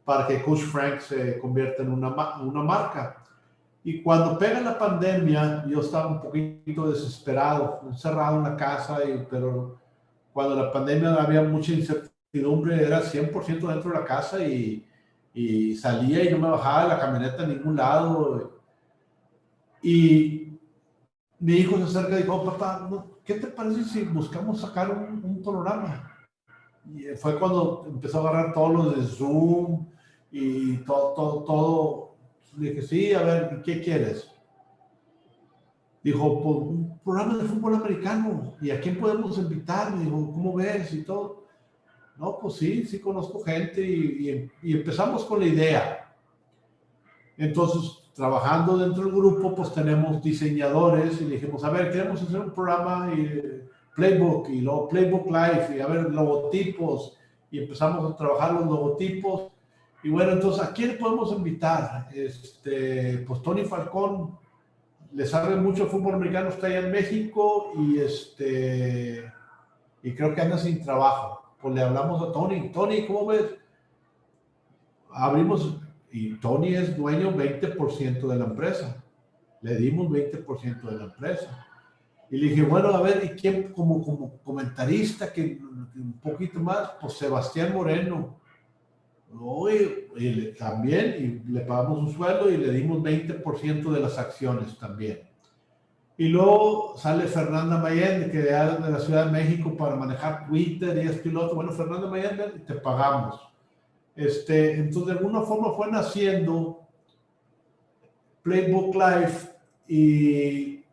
para que Coach Frank se convierta en una marca. Y cuando pega la pandemia, yo estaba un poquito desesperado, encerrado en la casa, pero cuando la pandemia había mucha incertidumbre, era 100% dentro de la casa y salía y no me bajaba de la camioneta a ningún lado. Y mi hijo se acerca y dijo, oh, papá, ¿qué te parece si buscamos sacar un programa? Y fue cuando empezó a agarrar todos los de Zoom y todo. Le dije, sí, a ver, ¿qué quieres? Dijo, pues un programa de fútbol americano. ¿Y a quién podemos invitar? Me dijo, ¿cómo ves? Y todo. No, pues sí conozco gente y empezamos con la idea. Entonces, trabajando dentro del grupo, pues tenemos diseñadores y dijimos, a ver, queremos hacer un programa y Playbook y luego Playbook Live y a ver, logotipos. Y empezamos a trabajar los logotipos. Y bueno, entonces, ¿a quién podemos invitar? Pues Tony Falcón le sabe mucho el fútbol americano, está allá en México y creo que anda sin trabajo. Pues le hablamos a Tony. Tony, ¿cómo ves? Abrimos y Tony es dueño 20% de la empresa. Le dimos 20% de la empresa. Y le dije, bueno, a ver, ¿y quién como comentarista que un poquito más? Pues Sebastián Moreno. Y también, y le pagamos un sueldo y le dimos 20% de las acciones también. Y luego sale Fernanda Mayen, que de la Ciudad de México para manejar Twitter y esto y lo otro. Bueno, Fernanda Mayen, te pagamos. Entonces, de alguna forma fue naciendo Playbook Live y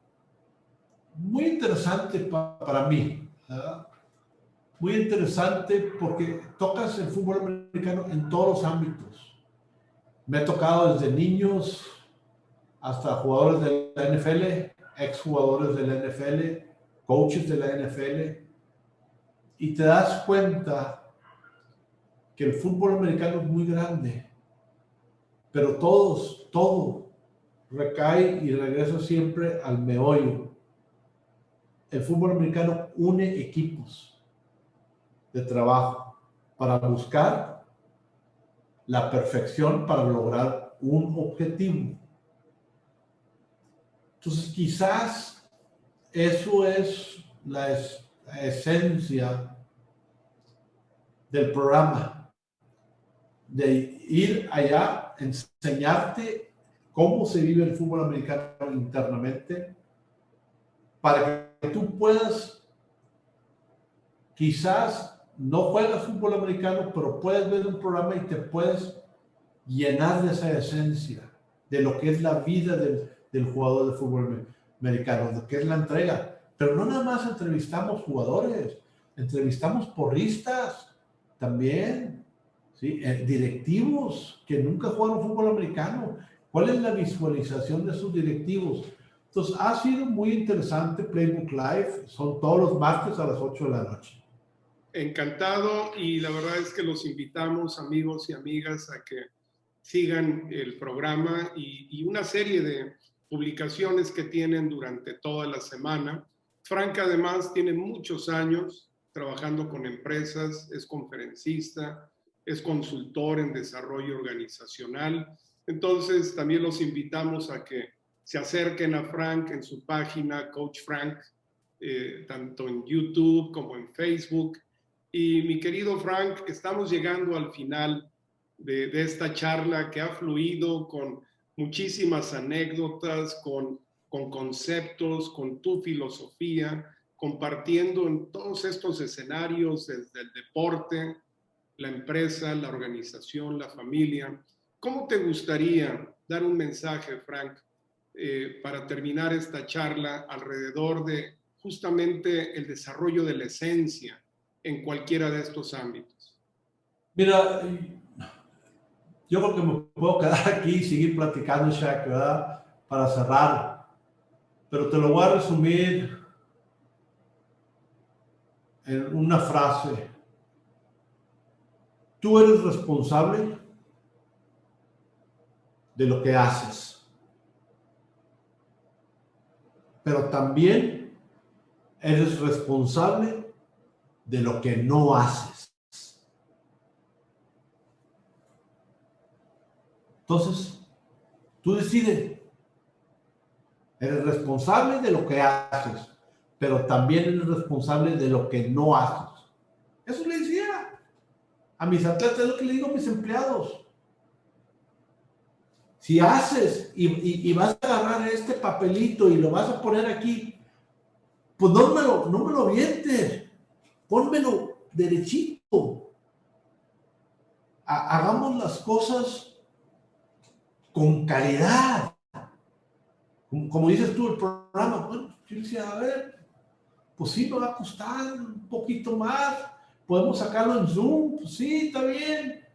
muy interesante para mí, ¿verdad? Muy interesante porque tocas el fútbol americano en todos los ámbitos. Me ha tocado desde niños hasta jugadores de la NFL, exjugadores de la NFL, coaches de la NFL, y te das cuenta que el fútbol americano es muy grande, pero todo recae y regresa siempre al meollo. El fútbol americano une equipos. de trabajo para buscar la perfección para lograr un objetivo. Entonces, quizás eso es la esencia del programa, de ir allá, enseñarte cómo se vive el fútbol americano internamente, para que tú puedas, quizás no juegas fútbol americano, pero puedes ver un programa y te puedes llenar de esa esencia, de lo que es la vida del jugador de fútbol americano, de que es la entrega. Pero no nada más entrevistamos jugadores, entrevistamos porristas también, ¿sí? Directivos que nunca jugaron fútbol americano. ¿Cuál es la visualización de esos directivos? Entonces, ha sido muy interesante Playbook Live. Son todos los martes a las 8 de la noche. Encantado, y la verdad es que los invitamos, amigos y amigas, a que sigan el programa y una serie de publicaciones que tienen durante toda la semana. Frank además tiene muchos años trabajando con empresas, es conferencista, es consultor en desarrollo organizacional. Entonces también los invitamos a que se acerquen a Frank en su página Coach Frank, tanto en YouTube como en Facebook. Y mi querido Frank, estamos llegando al final de esta charla que ha fluido con muchísimas anécdotas, con conceptos, con tu filosofía, compartiendo en todos estos escenarios, desde el deporte, la empresa, la organización, la familia. ¿Cómo te gustaría dar un mensaje, Frank, para terminar esta charla alrededor de justamente el desarrollo de la esencia en cualquiera de estos ámbitos? Mira, yo creo que me puedo quedar aquí y seguir platicando, Shaq, ¿verdad? Para cerrar. Pero te lo voy a resumir en una frase. Tú eres responsable de lo que haces, pero también eres responsable de lo que no haces. Entonces, tú decides. Eres responsable de lo que haces, pero también eres responsable de lo que no haces. Eso le decía a mis atletas, es lo que le digo a mis empleados. Si haces y vas a agarrar este papelito y lo vas a poner aquí, pues no me lo avientes, pónmelo derechito. Hagamos las cosas con calidad. Como dices tú, el programa, bueno, yo decía, a ver, pues sí, me va a costar un poquito más, podemos sacarlo en Zoom, pues sí, está bien,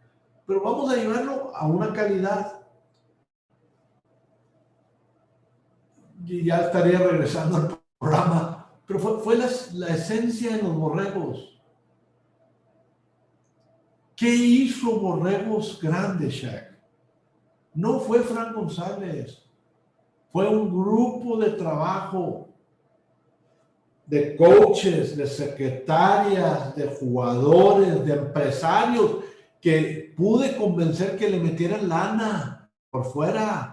pero vamos a llevarlo a una calidad. Y ya estaría regresando al programa, pero fue la esencia de los borregos. ¿Qué hizo Borregos grandes, Shaq? No fue Frank González, fue un grupo de trabajo de coaches, de secretarias, de jugadores, de empresarios, que pude convencer que le metieran lana por fuera.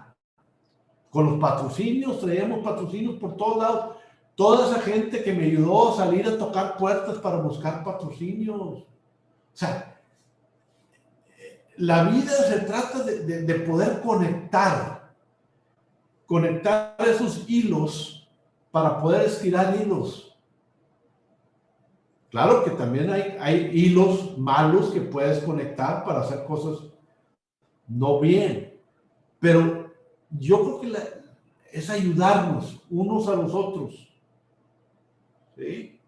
Con los patrocinios, traíamos patrocinios por todos lados. Toda esa gente que me ayudó a salir a tocar puertas para buscar patrocinios. O sea, la vida se trata de poder conectar esos hilos para poder estirar hilos. Claro que también hay hilos malos que puedes conectar para hacer cosas no bien, pero yo creo que es ayudarnos unos a los otros, ¿sí?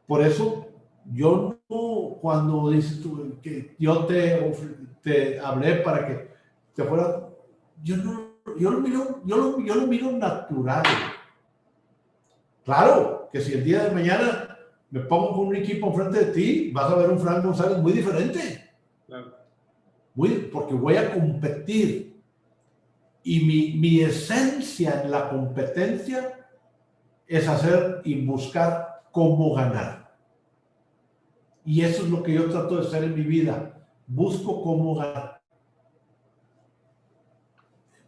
Por eso yo no, cuando dices tú que yo te hablé para que te fuera, yo lo miro natural. Claro que si el día de mañana me pongo con un equipo enfrente de ti, vas a ver un Frank González muy diferente. Claro. Porque voy a competir. Y mi esencia en la competencia es hacer y buscar cómo ganar. Y eso es lo que yo trato de hacer en mi vida. Busco cómo ganar.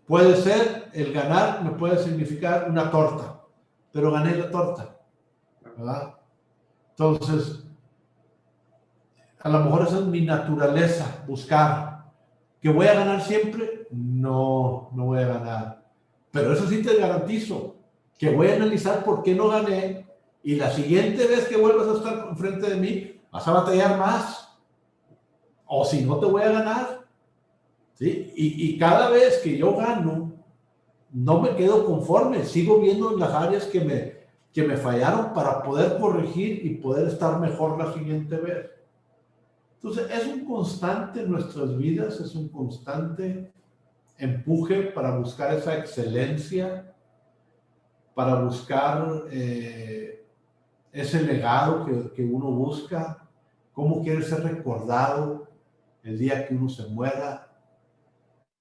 Puede ser, el ganar me puede significar una torta, pero gané la torta, ¿verdad? Entonces, a lo mejor esa es mi naturaleza, buscar. ¿Que voy a ganar siempre? No, no voy a ganar. Pero eso sí te garantizo, que voy a analizar por qué no gané y la siguiente vez que vuelvas a estar enfrente de mí, vas a batallar más. O si no, te voy a ganar. ¿Sí? Y cada vez que yo gano, no me quedo conforme. Sigo viendo en las áreas que me fallaron para poder corregir y poder estar mejor la siguiente vez. Entonces, es un constante en nuestras vidas, es un constante empuje para buscar esa excelencia, para buscar ese legado que uno busca, cómo quiere ser recordado el día que uno se muera,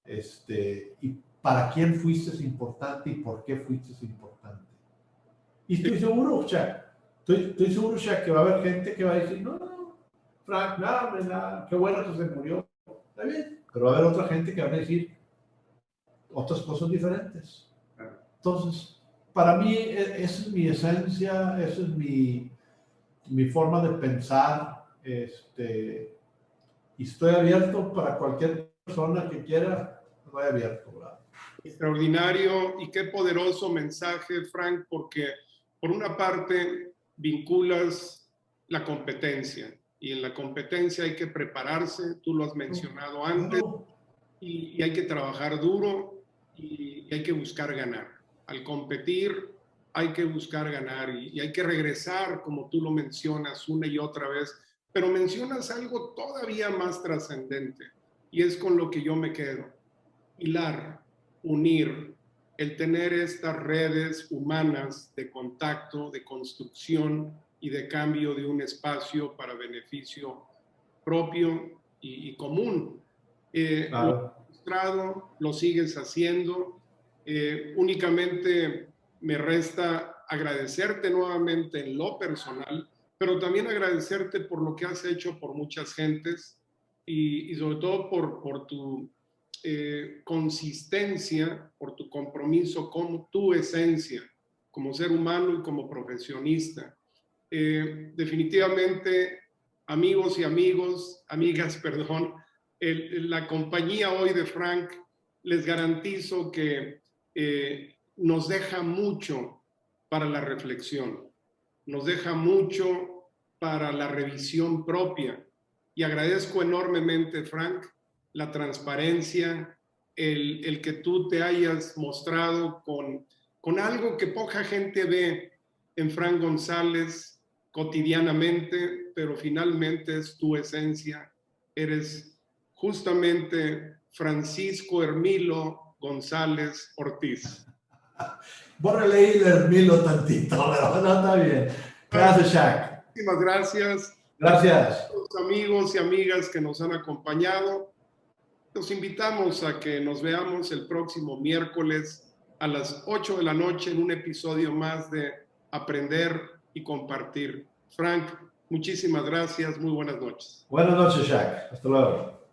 y para quién fuiste importante y por qué fuiste importante. Y estoy seguro, estoy seguro, Shaq, que va a haber gente que va a decir, no, Frank, nada, qué bueno que se murió, está bien, pero va a haber otra gente que va a decir otras cosas diferentes. Entonces, para mí, esa es mi esencia, esa es mi forma de pensar, y estoy abierto para cualquier persona que quiera, estoy abierto, ¿verdad? Extraordinario y qué poderoso mensaje, Frank, porque por una parte vinculas la competencia y en la competencia hay que prepararse, tú lo has mencionado antes, y hay que trabajar duro y hay que buscar ganar. Al competir hay que buscar ganar y hay que regresar, como tú lo mencionas una y otra vez, pero mencionas algo todavía más trascendente y es con lo que yo me quedo. Hilar, unir, el tener estas redes humanas de contacto, de construcción y de cambio de un espacio para beneficio propio y común. Lo has mostrado, lo sigues haciendo. Únicamente me resta agradecerte nuevamente en lo personal, pero también agradecerte por lo que has hecho por muchas gentes y sobre todo por tu consistencia, por tu compromiso con tu esencia como ser humano y como profesionista. Definitivamente, amigos y amigas, perdón, la compañía hoy de Frank, les garantizo que nos deja mucho para la reflexión, nos deja mucho para la revisión propia. Y agradezco enormemente, Frank, la transparencia, el que tú te hayas mostrado con algo que poca gente ve en Frank González cotidianamente, pero finalmente es tu esencia. Eres justamente Francisco Hermilo González Ortiz. Bórrale ahí el Hermilo tantito, pero no, está bien. Gracias, Shaq. Muchísimas gracias. Gracias. A los amigos y amigas que nos han acompañado. Los invitamos a que nos veamos el próximo miércoles a las 8 de la noche en un episodio más de Aprender y Compartir. Frank, muchísimas gracias. Muy buenas noches. Buenas noches, Shaq. Hasta luego.